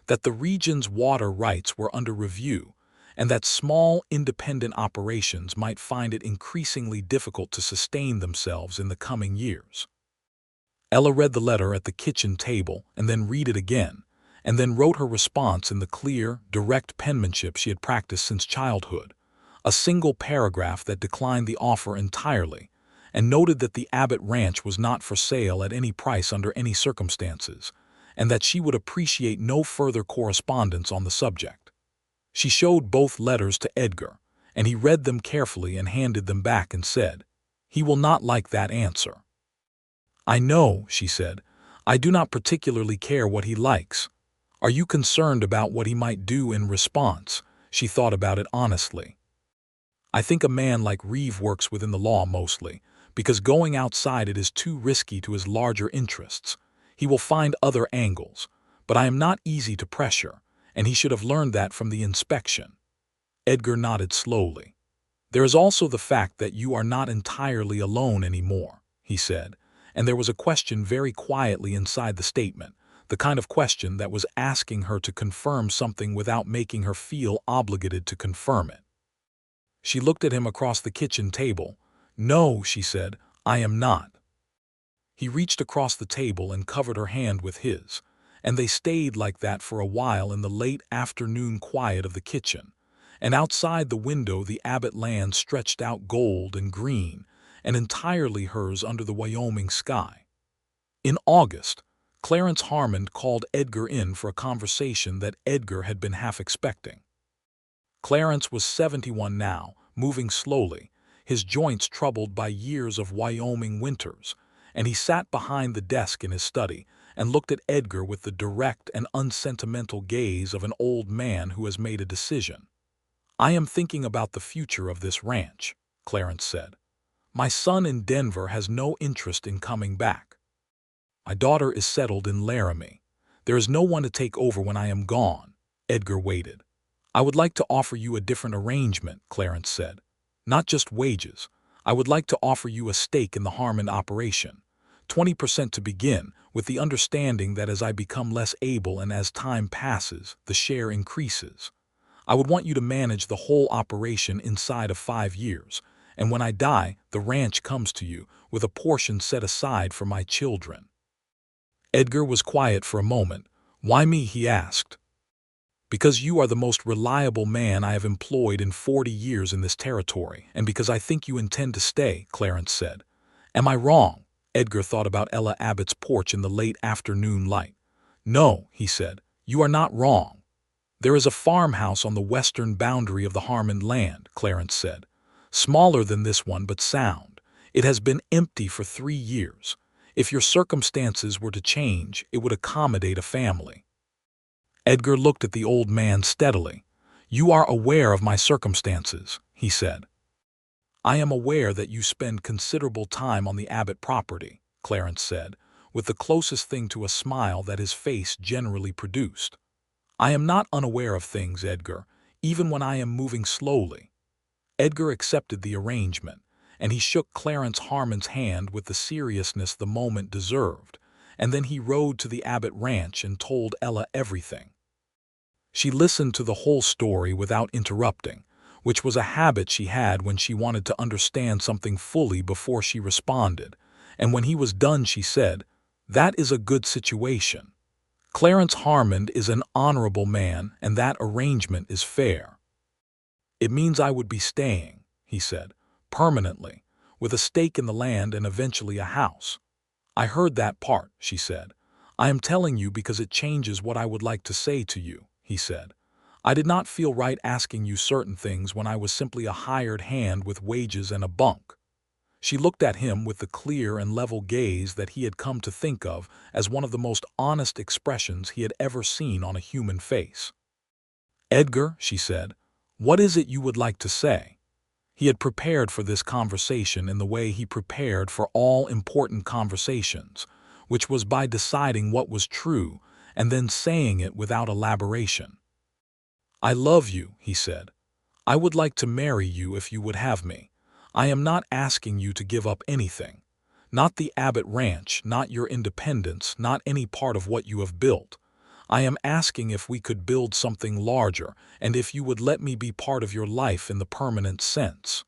that the region's water rights were under review and that small independent operations might find it increasingly difficult to sustain themselves in the coming years. Ella read the letter at the kitchen table and then read it again, and then wrote her response in the clear, direct penmanship she had practiced since childhood, a single paragraph that declined the offer entirely, and noted that the Abbott Ranch was not for sale at any price under any circumstances, and that she would appreciate no further correspondence on the subject. She showed both letters to Edgar, and he read them carefully and handed them back and said, "He will not like that answer." "I know," she said. "I do not particularly care what he likes. Are you concerned about what he might do in response?" She thought about it honestly. "I think a man like Reeve works within the law mostly, because going outside it is too risky to his larger interests. He will find other angles, but I am not easy to pressure, and he should have learned that from the inspection." Edgar nodded slowly. "There is also the fact that you are not entirely alone anymore," he said, and there was a question very quietly inside the statement, the kind of question that was asking her to confirm something without making her feel obligated to confirm it. She looked at him across the kitchen table. "No," she said, "I am not." He reached across the table and covered her hand with his, and they stayed like that for a while in the late afternoon quiet of the kitchen, and outside the window the Abbott land stretched out gold and green, and entirely hers under the Wyoming sky. In August, Clarence Harmon called Edgar in for a conversation that Edgar had been half expecting. Clarence was 71 now, moving slowly, his joints troubled by years of Wyoming winters, and he sat behind the desk in his study and looked at Edgar with the direct and unsentimental gaze of an old man who has made a decision. "I am thinking about the future of this ranch," Clarence said. "My son in Denver has no interest in coming back. My daughter is settled in Laramie. There is no one to take over when I am gone." Edgar waited. "I would like to offer you a different arrangement," Clarence said. "Not just wages. I would like to offer you a stake in the Harmon operation, 20% to begin, with the understanding that as I become less able and as time passes, the share increases. I would want you to manage the whole operation inside of 5 years, and when I die, the ranch comes to you, with a portion set aside for my children." Edgar was quiet for a moment. "Why me?" he asked. "Because you are the most reliable man I have employed in 40 years in this territory, and because I think you intend to stay," Clarence said. "Am I wrong?" Edgar thought about Ella Abbott's porch in the late afternoon light. "No," he said, "you are not wrong." "There is a farmhouse on the western boundary of the Harmon land," Clarence said. "Smaller than this one but sound. It has been empty for 3 years. If your circumstances were to change, it would accommodate a family. Edgar looked at the old man steadily. "You are aware of my circumstances," he said. "I am aware that you spend considerable time on the Abbott property," Clarence said, with the closest thing to a smile that his face generally produced. "I am not unaware of things, Edgar, even when I am moving slowly." Edgar accepted the arrangement, and he shook Clarence Harmon's hand with the seriousness the moment deserved, and then he rode to the Abbott ranch and told Ella everything. She listened to the whole story without interrupting, which was a habit she had when she wanted to understand something fully before she responded, and when he was done she said, "That is a good situation. Clarence Harmon is an honorable man, and that arrangement is fair." "It means I would be staying," he said, "permanently, with a stake in the land and eventually a house." "I heard that part," she said. "I am telling you because it changes what I would like to say to you," he said. "I did not feel right asking you certain things when I was simply a hired hand with wages and a bunk." She looked at him with the clear and level gaze that he had come to think of as one of the most honest expressions he had ever seen on a human face. "Edgar," she said, "what is it you would like to say?" He had prepared for this conversation in the way he prepared for all important conversations, which was by deciding what was true and then saying it without elaboration. "I love you," he said. "I would like to marry you if you would have me. I am not asking you to give up anything. Not the Abbott Ranch, not your independence, not any part of what you have built. I am asking if we could build something larger and if you would let me be part of your life in the permanent sense."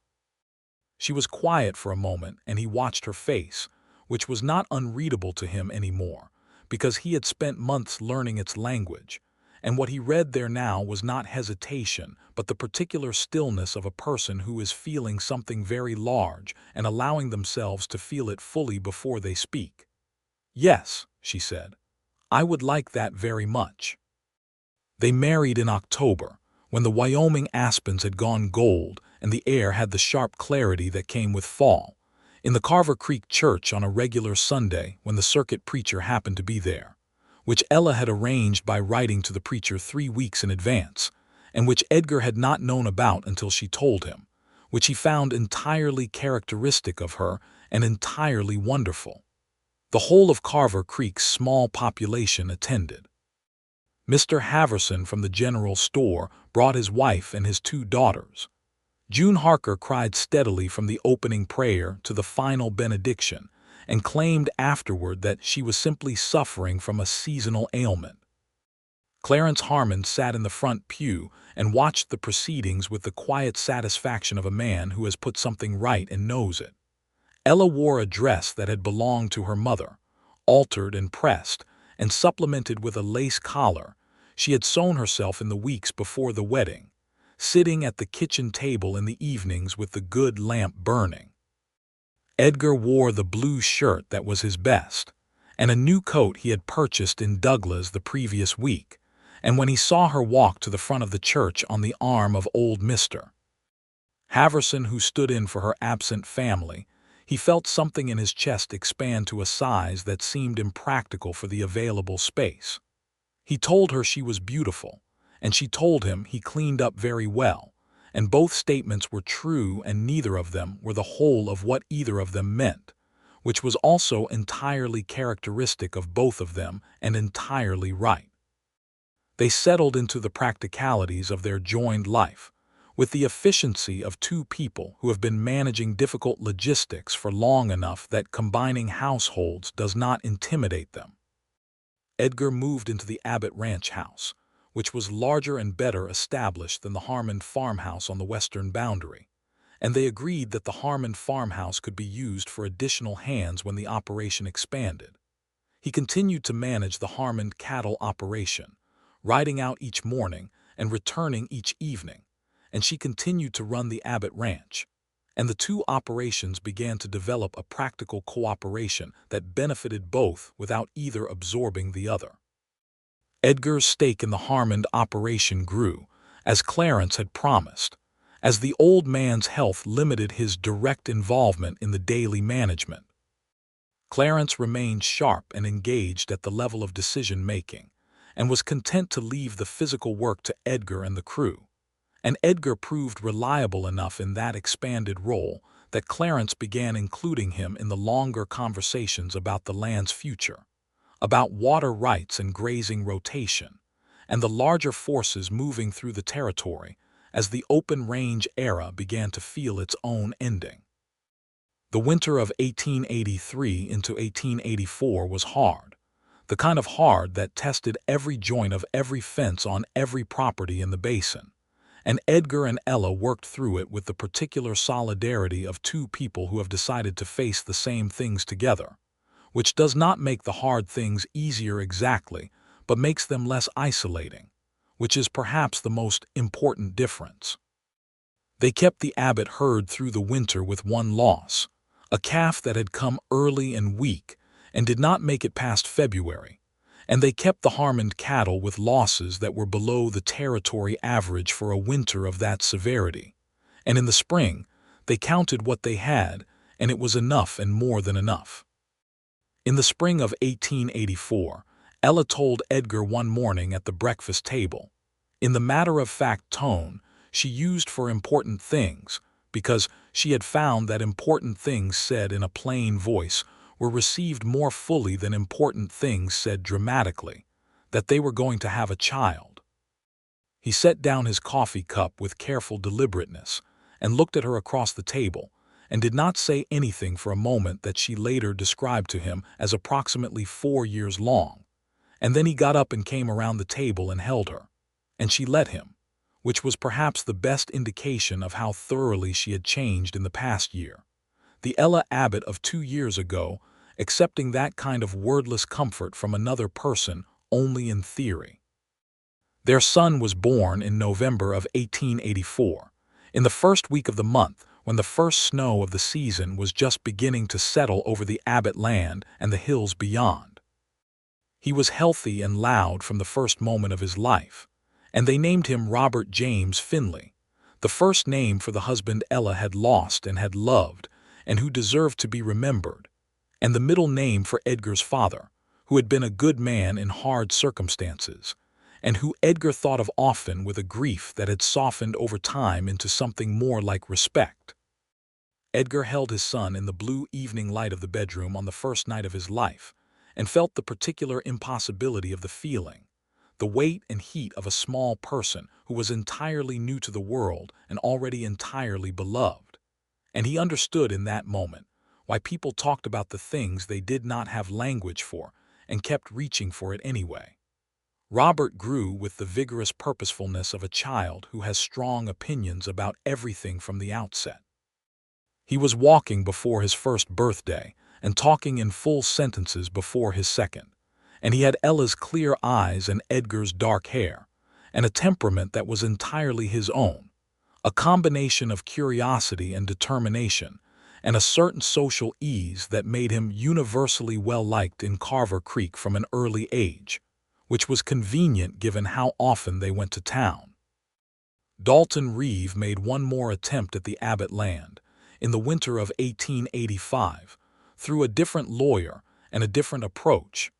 She was quiet for a moment, and he watched her face, which was not unreadable to him anymore, because he had spent months learning its language, and what he read there now was not hesitation, but the particular stillness of a person who is feeling something very large and allowing themselves to feel it fully before they speak. "Yes," she said, "I would like that very much." They married in October, when the Wyoming aspens had gone gold and the air had the sharp clarity that came with fall, in the Carver Creek Church on a regular Sunday when the circuit preacher happened to be there, which Ella had arranged by writing to the preacher 3 weeks in advance, and which Edgar had not known about until she told him, which he found entirely characteristic of her and entirely wonderful. The whole of Carver Creek's small population attended. Mr. Haverson from the general store brought his wife and his 2 daughters. June Harker cried steadily from the opening prayer to the final benediction and claimed afterward that she was simply suffering from a seasonal ailment. Clarence Harmon sat in the front pew and watched the proceedings with the quiet satisfaction of a man who has put something right and knows it. Ella wore a dress that had belonged to her mother, altered and pressed, and supplemented with a lace collar she had sewn herself in the weeks before the wedding, sitting at the kitchen table in the evenings with the good lamp burning. Edgar wore the blue shirt that was his best, and a new coat he had purchased in Douglas the previous week, and when he saw her walk to the front of the church on the arm of old Mr. Haverson, who stood in for her absent family, he felt something in his chest expand to a size that seemed impractical for the available space. He told her she was beautiful, and she told him he cleaned up very well, and both statements were true and neither of them were the whole of what either of them meant, which was also entirely characteristic of both of them and entirely right. They settled into the practicalities of their joined life, with the efficiency of 2 people who have been managing difficult logistics for long enough that combining households does not intimidate them. Edgar moved into the Abbott Ranch house, which was larger and better established than the Harmon farmhouse on the western boundary, and they agreed that the Harmon farmhouse could be used for additional hands when the operation expanded. He continued to manage the Harmon cattle operation, riding out each morning and returning each evening, and she continued to run the Abbott Ranch, and the 2 operations began to develop a practical cooperation that benefited both without either absorbing the other. Edgar's stake in the Harmon operation grew, as Clarence had promised, as the old man's health limited his direct involvement in the daily management. Clarence remained sharp and engaged at the level of decision-making, and was content to leave the physical work to Edgar and the crew. And Edgar proved reliable enough in that expanded role that Clarence began including him in the longer conversations about the land's future, about water rights and grazing rotation, and the larger forces moving through the territory as the open-range era began to feel its own ending. The winter of 1883 into 1884 was hard, the kind of hard that tested every joint of every fence on every property in the basin, and Edgar and Ella worked through it with the particular solidarity of two people who have decided to face the same things together, which does not make the hard things easier exactly, but makes them less isolating, which is perhaps the most important difference. They kept the Abbott herd through the winter with one loss, a calf that had come early and weak and did not make it past February, and they kept the Harmond cattle with losses that were below the territory average for a winter of that severity. And in the spring, they counted what they had, and it was enough and more than enough. In the spring of 1884, Ella told Edgar one morning at the breakfast table, in the matter-of-fact tone she used for important things, because she had found that important things said in a plain voice were received more fully than important things said dramatically, that they were going to have a child. He set down his coffee cup with careful deliberateness and looked at her across the table, and did not say anything for a moment that she later described to him as approximately 4 years long. And then he got up and came around the table and held her, and she let him, which was perhaps the best indication of how thoroughly she had changed in the past year. The Ella Abbott of 2 years ago, accepting that kind of wordless comfort from another person only in theory. Their son was born in November of 1884, in the first week of the month, when the first snow of the season was just beginning to settle over the Abbott land and the hills beyond. He was healthy and loud from the first moment of his life, and they named him Robert James Finley, the first name for the husband Ella had lost and had loved, and who deserved to be remembered, and the middle name for Edgar's father, who had been a good man in hard circumstances, and who Edgar thought of often with a grief that had softened over time into something more like respect. Edgar held his son in the blue evening light of the bedroom on the first night of his life, and felt the particular impossibility of the feeling, the weight and heat of a small person who was entirely new to the world and already entirely beloved. And he understood in that moment why people talked about the things they did not have language for and kept reaching for it anyway. Robert grew with the vigorous purposefulness of a child who has strong opinions about everything from the outset. He was walking before his first birthday and talking in full sentences before his second, and he had Ella's clear eyes and Edgar's dark hair, and a temperament that was entirely his own, a combination of curiosity and determination, and a certain social ease that made him universally well-liked in Carver Creek from an early age, which was convenient given how often they went to town. Dalton Reeve made one more attempt at the Abbott land, in the winter of 1885, through a different lawyer and a different approach,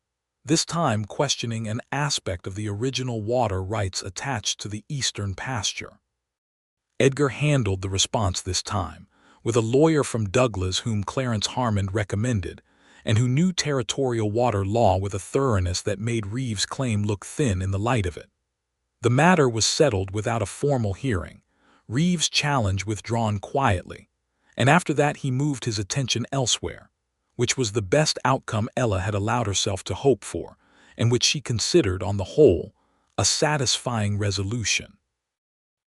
this time questioning an aspect of the original water rights attached to the eastern pasture. Edgar handled the response this time, with a lawyer from Douglas whom Clarence Harmond recommended, and who knew territorial water law with a thoroughness that made Reeve's claim look thin in the light of it. The matter was settled without a formal hearing, Reeve's challenge withdrawn quietly, and after that he moved his attention elsewhere, which was the best outcome Ella had allowed herself to hope for, and which she considered, on the whole, a satisfying resolution.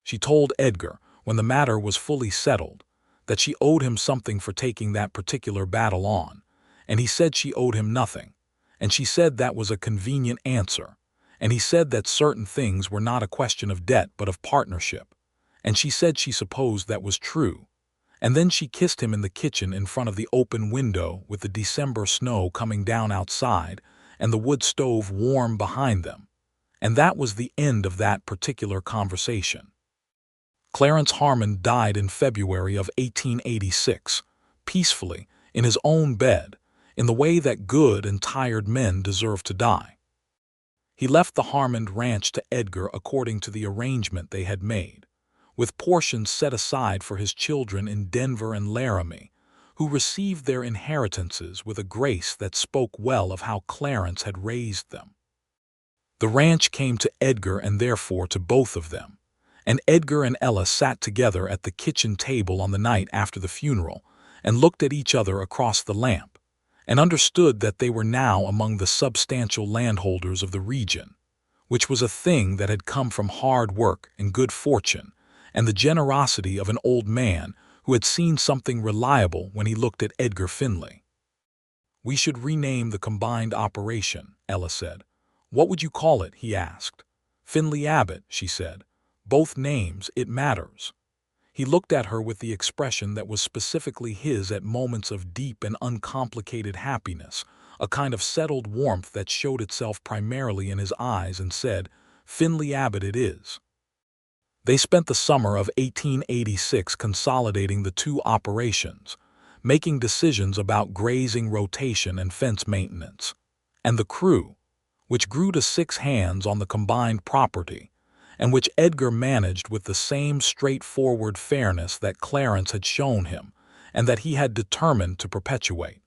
She told Edgar, when the matter was fully settled, that she owed him something for taking that particular battle on, and he said she owed him nothing, and she said that was a convenient answer, and he said that certain things were not a question of debt but of partnership, and she said she supposed that was true, and then she kissed him in the kitchen in front of the open window with the December snow coming down outside and the wood stove warm behind them, and that was the end of that particular conversation. Clarence Harmond died in February of 1886, peacefully, in his own bed, in the way that good and tired men deserve to die. He left the Harmon ranch to Edgar according to the arrangement they had made, with portions set aside for his children in Denver and Laramie, who received their inheritances with a grace that spoke well of how Clarence had raised them. The ranch came to Edgar and therefore to both of them, and Edgar and Ella sat together at the kitchen table on the night after the funeral and looked at each other across the lamp, and understood that they were now among the substantial landholders of the region, which was a thing that had come from hard work and good fortune and the generosity of an old man who had seen something reliable when he looked at Edgar Finley. "We should rename the combined operation," Ella said. "What would you call it?" he asked. "Finley Abbott," she said. "Both names, it matters." He looked at her with the expression that was specifically his at moments of deep and uncomplicated happiness, a kind of settled warmth that showed itself primarily in his eyes, and said, "Finley Abbott it is." They spent the summer of 1886 consolidating the two operations, making decisions about grazing rotation and fence maintenance. And the crew, which grew to 6 hands on the combined property, and which Edgar managed with the same straightforward fairness that Clarence had shown him and that he had determined to perpetuate.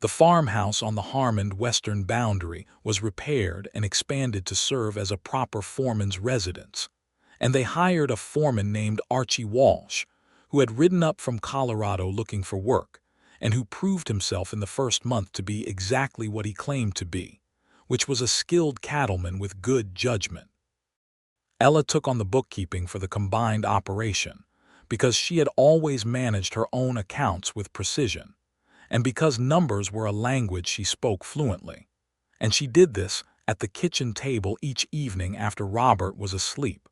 The farmhouse on the Harmon western boundary was repaired and expanded to serve as a proper foreman's residence, and they hired a foreman named Archie Walsh, who had ridden up from Colorado looking for work, and who proved himself in the first month to be exactly what he claimed to be, which was a skilled cattleman with good judgment. Ella took on the bookkeeping for the combined operation, because she had always managed her own accounts with precision, and because numbers were a language she spoke fluently. And she did this at the kitchen table each evening after Robert was asleep,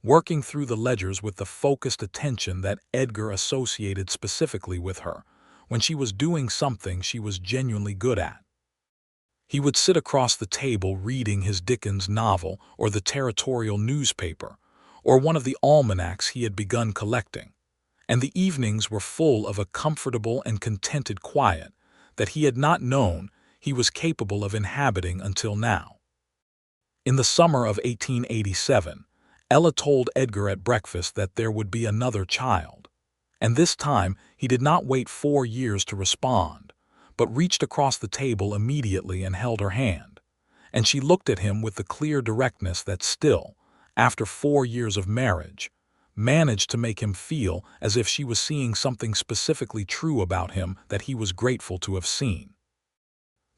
working through the ledgers with the focused attention that Edgar associated specifically with her when she was doing something she was genuinely good at. He would sit across the table reading his Dickens novel or the territorial newspaper or one of the almanacs he had begun collecting, and the evenings were full of a comfortable and contented quiet that he had not known he was capable of inhabiting until now. In the summer of 1887, Ella told Edgar at breakfast that there would be another child, and this time he did not wait 4 years to respond, but reached across the table immediately and held her hand, and she looked at him with the clear directness that still, after 4 years of marriage, managed to make him feel as if she was seeing something specifically true about him that he was grateful to have seen.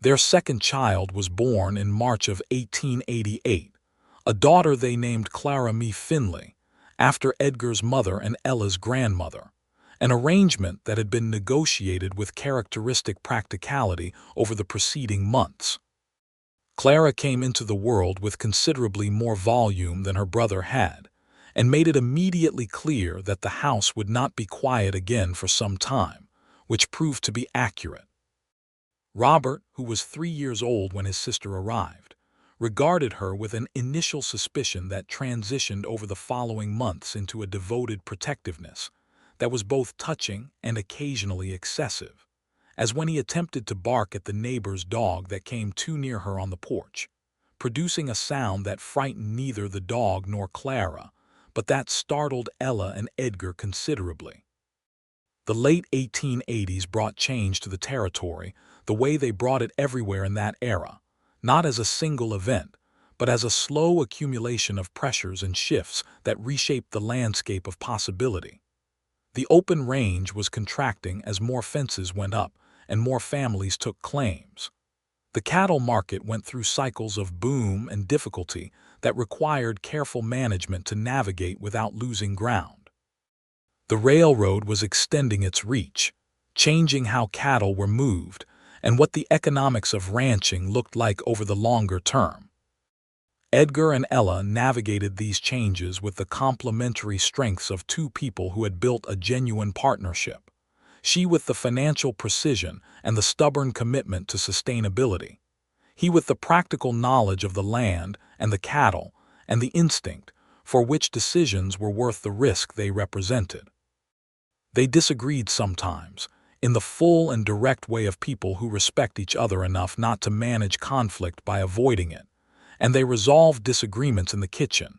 Their second child was born in March of 1888, a daughter they named Clara Mee Finley, after Edgar's mother and Ella's grandmother, an arrangement that had been negotiated with characteristic practicality over the preceding months. Clara came into the world with considerably more volume than her brother had, and made it immediately clear that the house would not be quiet again for some time, which proved to be accurate. Robert, who was 3 years old when his sister arrived, regarded her with an initial suspicion that transitioned over the following months into a devoted protectiveness that was both touching and occasionally excessive, as when he attempted to bark at the neighbor's dog that came too near her on the porch, producing a sound that frightened neither the dog nor Clara, but that startled Ella and Edgar considerably. The late 1880s brought change to the territory the way they brought it everywhere in that era, not as a single event, but as a slow accumulation of pressures and shifts that reshaped the landscape of possibility. The open range was contracting as more fences went up and more families took claims. The cattle market went through cycles of boom and difficulty that required careful management to navigate without losing ground. The railroad was extending its reach, changing how cattle were moved and what the economics of ranching looked like over the longer term. Edgar and Ella navigated these changes with the complementary strengths of two people who had built a genuine partnership, she with the financial precision and the stubborn commitment to sustainability, he with the practical knowledge of the land and the cattle and the instinct for which decisions were worth the risk they represented. They disagreed sometimes, in the full and direct way of people who respect each other enough not to manage conflict by avoiding it, and they resolved disagreements in the kitchen,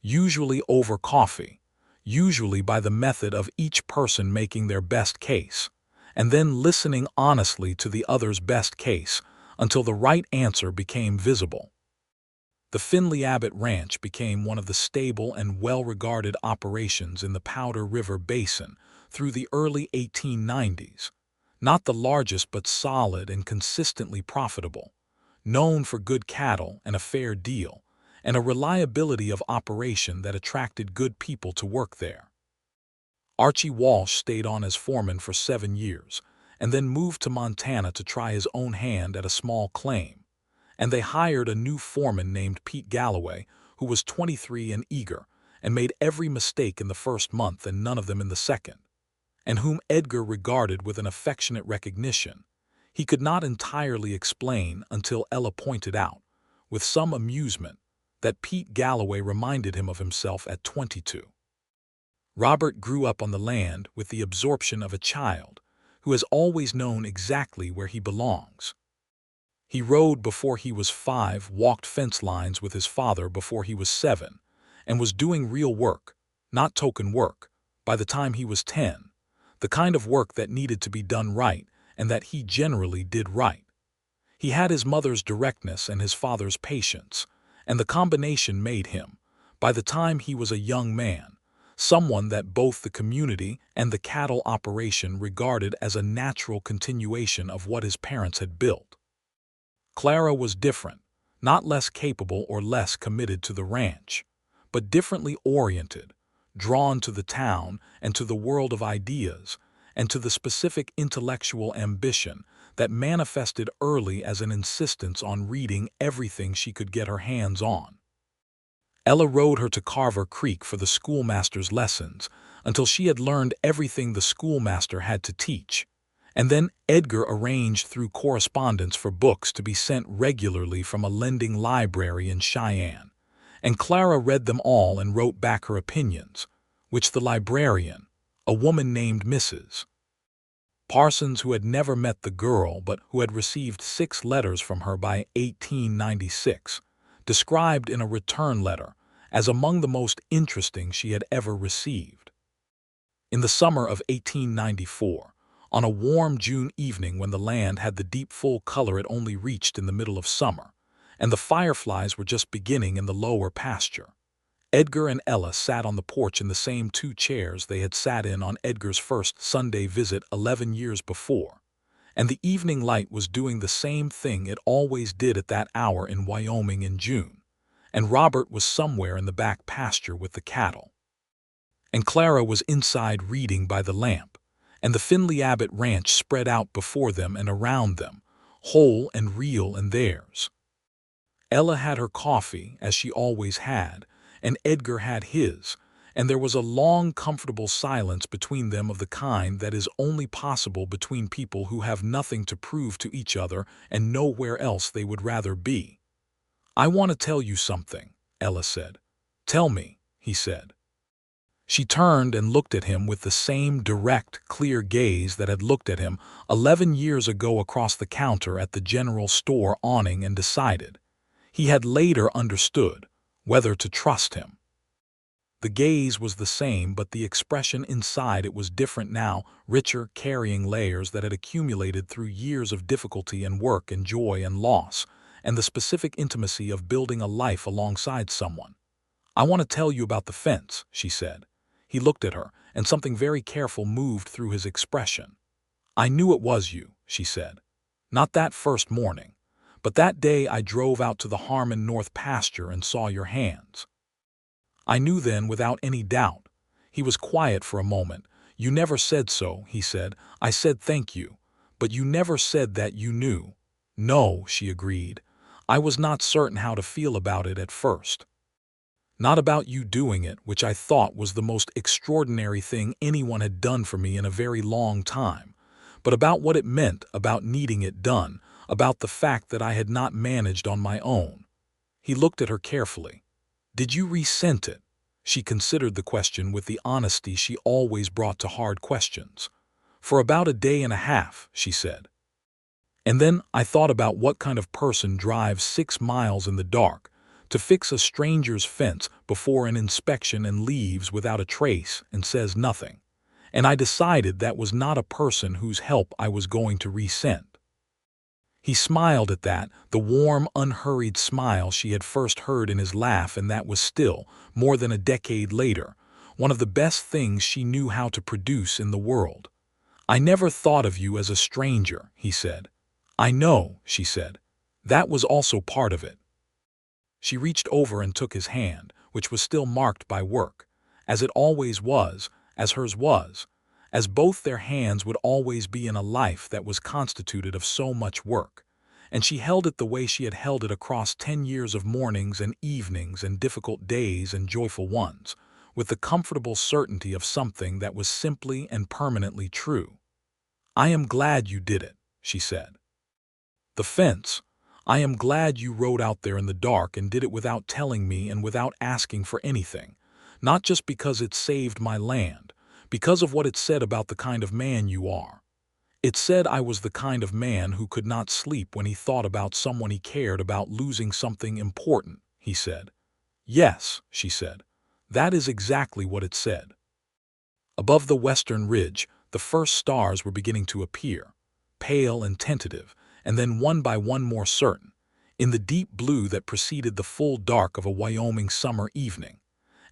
usually over coffee, usually by the method of each person making their best case, and then listening honestly to the other's best case until the right answer became visible. The Finley Abbott Ranch became one of the stable and well-regarded operations in the Powder River Basin through the early 1890s, not the largest but solid and consistently profitable, known for good cattle and a fair deal, and a reliability of operation that attracted good people to work there. Archie Walsh stayed on as foreman for 7 years, and then moved to Montana to try his own hand at a small claim, and they hired a new foreman named Pete Galloway, who was 23 and eager, and made every mistake in the first month and none of them in the second, and whom Edgar regarded with an affectionate recognition. He could not entirely explain until Ella pointed out, with some amusement, that Pete Galloway reminded him of himself at 22. Robert grew up on the land with the absorption of a child who has always known exactly where he belongs. He rode before he was 5, walked fence lines with his father before he was 7, and was doing real work, not token work, by the time he was 10, the kind of work that needed to be done right and that he generally did right. He had his mother's directness and his father's patience, and the combination made him, by the time he was a young man, someone that both the community and the cattle operation regarded as a natural continuation of what his parents had built. Clara was different, not less capable or less committed to the ranch, but differently oriented, drawn to the town and to the world of ideas, and to the specific intellectual ambition that manifested early as an insistence on reading everything she could get her hands on. Ella rode her to Carver Creek for the schoolmaster's lessons until she had learned everything the schoolmaster had to teach, and then Edgar arranged through correspondence for books to be sent regularly from a lending library in Cheyenne, and Clara read them all and wrote back her opinions, which the librarian, a woman named Mrs. Parsons, who had never met the girl but who had received 6 letters from her by 1896, described in a return letter as among the most interesting she had ever received. In the summer of 1894, on a warm June evening when the land had the deep full color it only reached in the middle of summer, and the fireflies were just beginning in the lower pasture, Edgar and Ella sat on the porch in the same 2 chairs they had sat in on Edgar's first Sunday visit 11 years before, and the evening light was doing the same thing it always did at that hour in Wyoming in June, and Robert was somewhere in the back pasture with the cattle, and Clara was inside reading by the lamp, and the Finley Abbott Ranch spread out before them and around them, whole and real and theirs. Ella had her coffee, as she always had, and Edgar had his, and there was a long, comfortable silence between them of the kind that is only possible between people who have nothing to prove to each other and know where else they would rather be. "I want to tell you something," Ella said. "Tell me," he said. She turned and looked at him with the same direct, clear gaze that had looked at him 11 years ago across the counter at the general store awning and decided. He had later understood whether to trust him. The gaze was the same, but the expression inside it was different now, richer, carrying layers that had accumulated through years of difficulty and work and joy and loss, and the specific intimacy of building a life alongside someone. "I want to tell you about the fence," she said. He looked at her, and something very careful moved through his expression. "I knew it was you," she said. "Not that first morning, but that day I drove out to the Harmon North pasture and saw your hands. I knew then without any doubt." He was quiet for a moment. "You never said so," he said. "I said thank you, but you never said that you knew." "No," she agreed. "I was not certain how to feel about it at first. Not about you doing it, which I thought was the most extraordinary thing anyone had done for me in a very long time, but about what it meant, about needing it done, about the fact that I had not managed on my own." He looked at her carefully. "Did you resent it?" She considered the question with the honesty she always brought to hard questions. "For about a day and a half," she said. "And then I thought about what kind of person drives 6 miles in the dark to fix a stranger's fence before an inspection and leaves without a trace and says nothing. And I decided that was not a person whose help I was going to resend." He smiled at that, the warm, unhurried smile she had first heard in his laugh, and that was still, more than a decade later, one of the best things she knew how to produce in the world. "I never thought of you as a stranger," he said. "I know," she said. "That was also part of it." She reached over and took his hand, which was still marked by work, as it always was, as hers was, as both their hands would always be in a life that was constituted of so much work, and she held it the way she had held it across 10 years of mornings and evenings and difficult days and joyful ones, with the comfortable certainty of something that was simply and permanently true. "I am glad you did it," she said. "The fence. I am glad you rode out there in the dark and did it without telling me and without asking for anything, not just because it saved my land, because of what it said about the kind of man you are. It said I was the kind of man who could not sleep when he thought about someone he cared about losing something important," he said. "Yes," she said. "That is exactly what it said." Above the western ridge, the first stars were beginning to appear, pale and tentative, and then one by one more certain, in the deep blue that preceded the full dark of a Wyoming summer evening,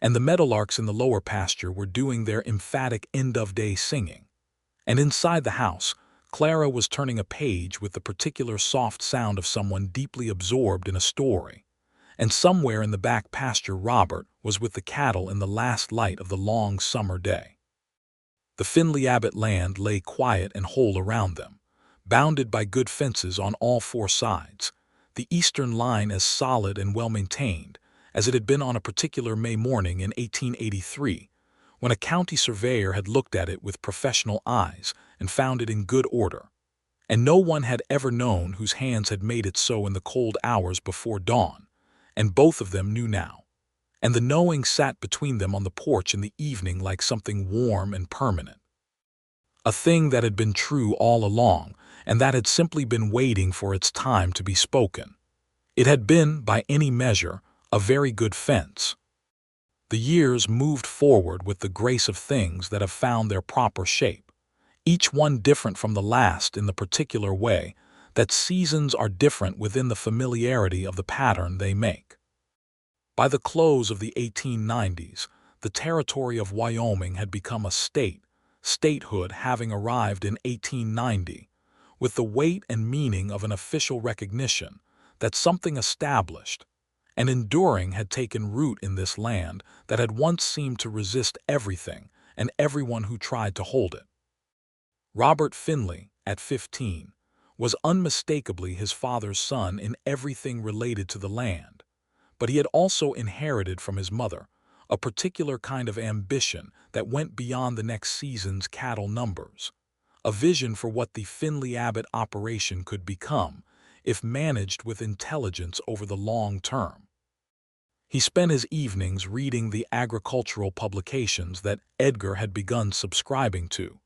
and the meadowlarks in the lower pasture were doing their emphatic end-of-day singing. And inside the house, Clara was turning a page with the particular soft sound of someone deeply absorbed in a story. And somewhere in the back pasture Robert was with the cattle in the last light of the long summer day. The Finley Abbott land lay quiet and whole around them, bounded by good fences on all 4 sides, the eastern line as solid and well-maintained as it had been on a particular May morning in 1883, when a county surveyor had looked at it with professional eyes and found it in good order. And no one had ever known whose hands had made it so in the cold hours before dawn, and both of them knew now. And the knowing sat between them on the porch in the evening like something warm and permanent. A thing that had been true all along, and that had simply been waiting for its time to be spoken. It had been, by any measure, a very good fence. The years moved forward with the grace of things that have found their proper shape, each one different from the last in the particular way that seasons are different within the familiarity of the pattern they make. By the close of the 1890s, the territory of Wyoming had become a state, statehood having arrived in 1890, with the weight and meaning of an official recognition that something established and enduring had taken root in this land that had once seemed to resist everything and everyone who tried to hold it. Robert Finley, at 15, was unmistakably his father's son in everything related to the land, but he had also inherited from his mother a particular kind of ambition that went beyond the next season's cattle numbers, a vision for what the Finley Abbott operation could become if managed with intelligence over the long term. He spent his evenings reading the agricultural publications that Edgar had begun subscribing to,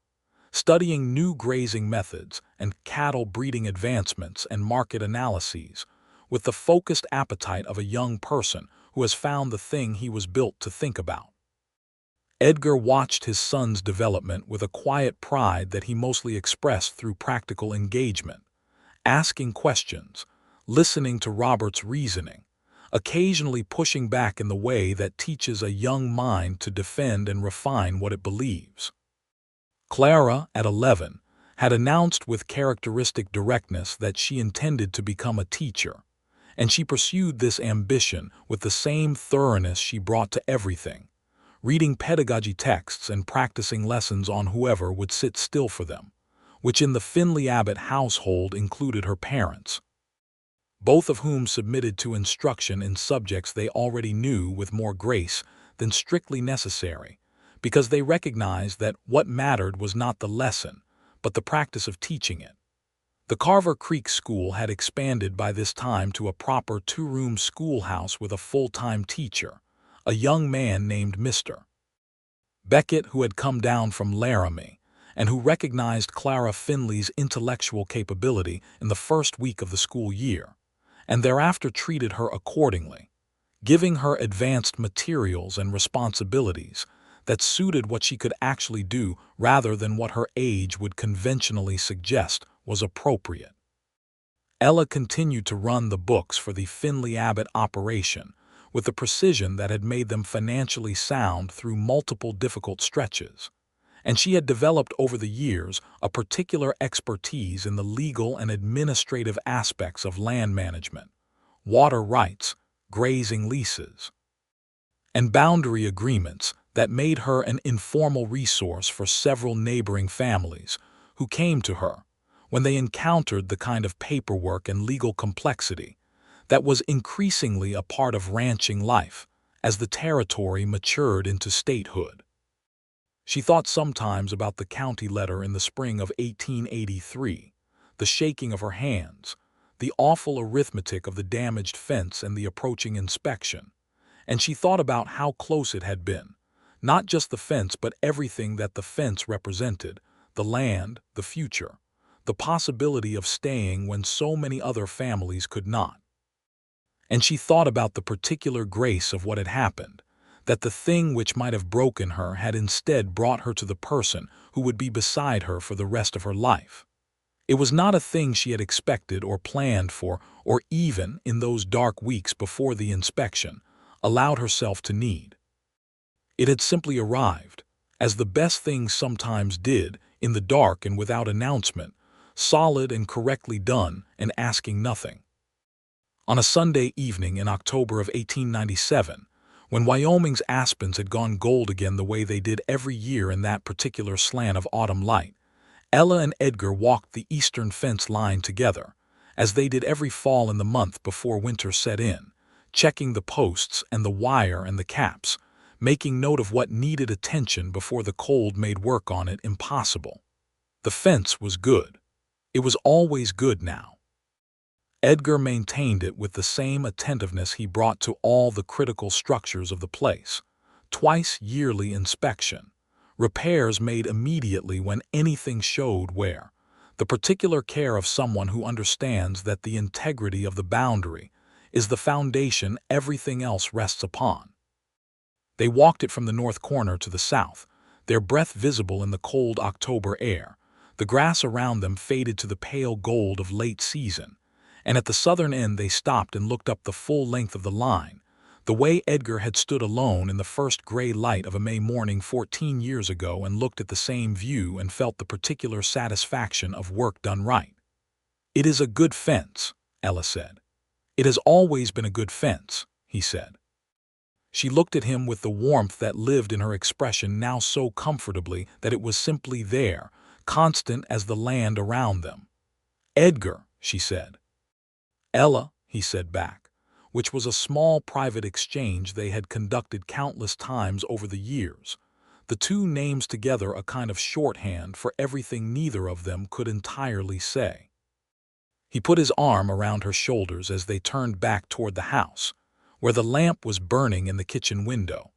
studying new grazing methods and cattle breeding advancements and market analyses, with the focused appetite of a young person who has found the thing he was built to think about. Edgar watched his son's development with a quiet pride that he mostly expressed through practical engagement, asking questions, listening to Robert's reasoning, occasionally pushing back in the way that teaches a young mind to defend and refine what it believes. Clara, at 11, had announced with characteristic directness that she intended to become a teacher, and she pursued this ambition with the same thoroughness she brought to everything, reading pedagogy texts and practicing lessons on whoever would sit still for them, which in the Finley Abbott household included her parents, both of whom submitted to instruction in subjects they already knew with more grace than strictly necessary, because they recognized that what mattered was not the lesson, but the practice of teaching it. The Carver Creek School had expanded by this time to a proper 2-room schoolhouse with a full-time teacher, a young man named Mr. Beckett, who had come down from Laramie, and who recognized Clara Finley's intellectual capability in the first week of the school year, and thereafter treated her accordingly, giving her advanced materials and responsibilities that suited what she could actually do rather than what her age would conventionally suggest was appropriate. Ella continued to run the books for the Finley Abbott operation with the precision that had made them financially sound through multiple difficult stretches, and she had developed over the years a particular expertise in the legal and administrative aspects of land management, water rights, grazing leases, and boundary agreements that made her an informal resource for several neighboring families who came to her when they encountered the kind of paperwork and legal complexity that was increasingly a part of ranching life as the territory matured into statehood. She thought sometimes about the county letter in the spring of 1883, the shaking of her hands, the awful arithmetic of the damaged fence and the approaching inspection, and she thought about how close it had been, not just the fence but everything that the fence represented, the land, the future, the possibility of staying when so many other families could not. And she thought about the particular grace of what had happened, that the thing which might have broken her had instead brought her to the person who would be beside her for the rest of her life. It was not a thing she had expected or planned for, or even, in those dark weeks before the inspection, allowed herself to need. It had simply arrived, as the best things sometimes did, in the dark and without announcement, solid and correctly done and asking nothing. On a Sunday evening in October of 1897, when Wyoming's aspens had gone gold again the way they did every year in that particular slant of autumn light, Ella and Edgar walked the eastern fence line together, as they did every fall in the month before winter set in, checking the posts and the wire and the caps, making note of what needed attention before the cold made work on it impossible. The fence was good. It was always good now. Edgar maintained it with the same attentiveness he brought to all the critical structures of the place, twice yearly inspection, repairs made immediately when anything showed wear, the particular care of someone who understands that the integrity of the boundary is the foundation everything else rests upon. They walked it from the north corner to the south, their breath visible in the cold October air. The grass around them faded to the pale gold of late season, and at the southern end they stopped and looked up the full length of the line, the way Edgar had stood alone in the first gray light of a May morning 14 years ago and looked at the same view and felt the particular satisfaction of work done right. "It is a good fence," Ella said. "It has always been a good fence," he said. She looked at him with the warmth that lived in her expression now so comfortably that it was simply there, constant as the land around them. "Edgar," she said. "Ella," he said back, which was a small private exchange they had conducted countless times over the years, the two names together a kind of shorthand for everything neither of them could entirely say. He put his arm around her shoulders as they turned back toward the house, where the lamp was burning in the kitchen window,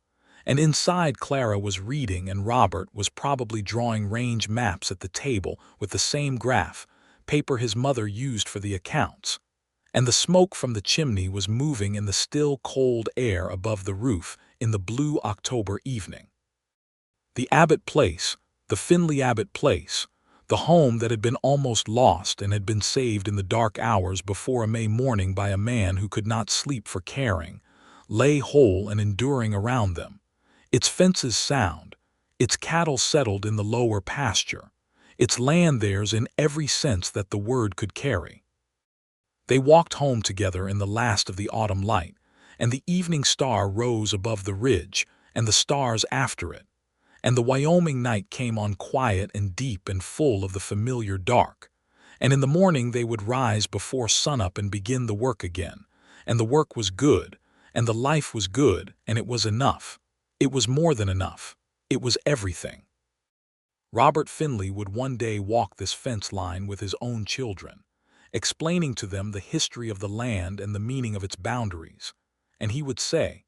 and inside Clara was reading and Robert was probably drawing range maps at the table with the same graph paper his mother used for the accounts, and the smoke from the chimney was moving in the still cold air above the roof in the blue October evening. The Abbott place, the Finley Abbott place, the home that had been almost lost and had been saved in the dark hours before a May morning by a man who could not sleep for caring, lay whole and enduring around them, its fences sound, its cattle settled in the lower pasture, its land theirs in every sense that the word could carry. They walked home together in the last of the autumn light, and the evening star rose above the ridge and the stars after it, and the Wyoming night came on quiet and deep and full of the familiar dark, and in the morning they would rise before sunup and begin the work again, and the work was good, and the life was good, and it was enough. It was more than enough. It was everything. Robert Finley would one day walk this fence line with his own children, explaining to them the history of the land and the meaning of its boundaries, and he would say,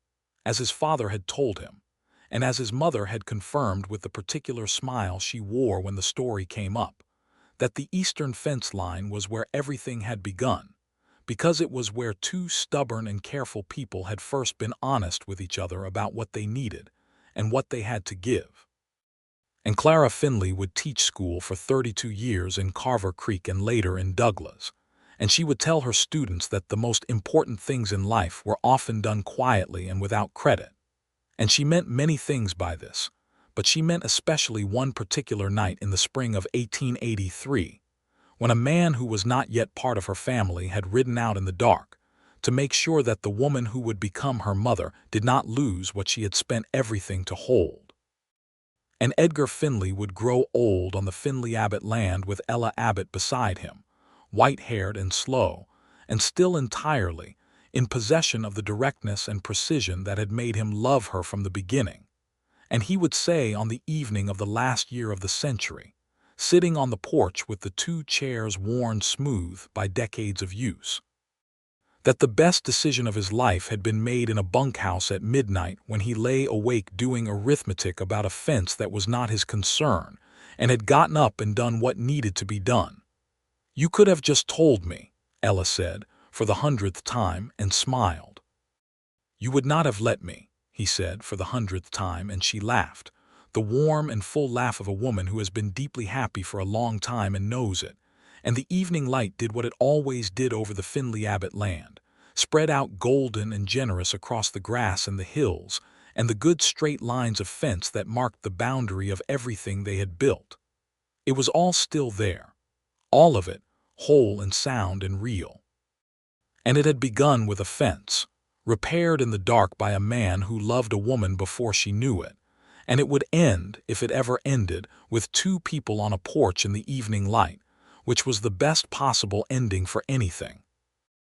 as his father had told him, and as his mother had confirmed with the particular smile she wore when the story came up, that the eastern fence line was where everything had begun, because it was where two stubborn and careful people had first been honest with each other about what they needed and what they had to give. And Clara Finley would teach school for 32 years in Carver Creek and later in Douglas, and she would tell her students that the most important things in life were often done quietly and without credit. And she meant many things by this, but she meant especially one particular night in the spring of 1883, when a man who was not yet part of her family had ridden out in the dark to make sure that the woman who would become her mother did not lose what she had spent everything to hold. And Edgar Finley would grow old on the Finley Abbott land with Ella Abbott beside him, white-haired and slow, and still entirely in possession of the directness and precision that had made him love her from the beginning. And he would say on the evening of the last year of the century, sitting on the porch with the two chairs worn smooth by decades of use, that the best decision of his life had been made in a bunkhouse at midnight when he lay awake doing arithmetic about a fence that was not his concern, and had gotten up and done what needed to be done. "You could have just told me," Ella said, for the 100th time, and smiled. "You would not have let me," he said for the 100th time, and she laughed, the warm and full laugh of a woman who has been deeply happy for a long time and knows it. And the evening light did what it always did over the Finley Abbott land, spread out golden and generous across the grass and the hills, and the good straight lines of fence that marked the boundary of everything they had built. It was all still there, all of it, whole and sound and real. And it had begun with a fence, repaired in the dark by a man who loved a woman before she knew it, and it would end, if it ever ended, with two people on a porch in the evening light, which was the best possible ending for anything.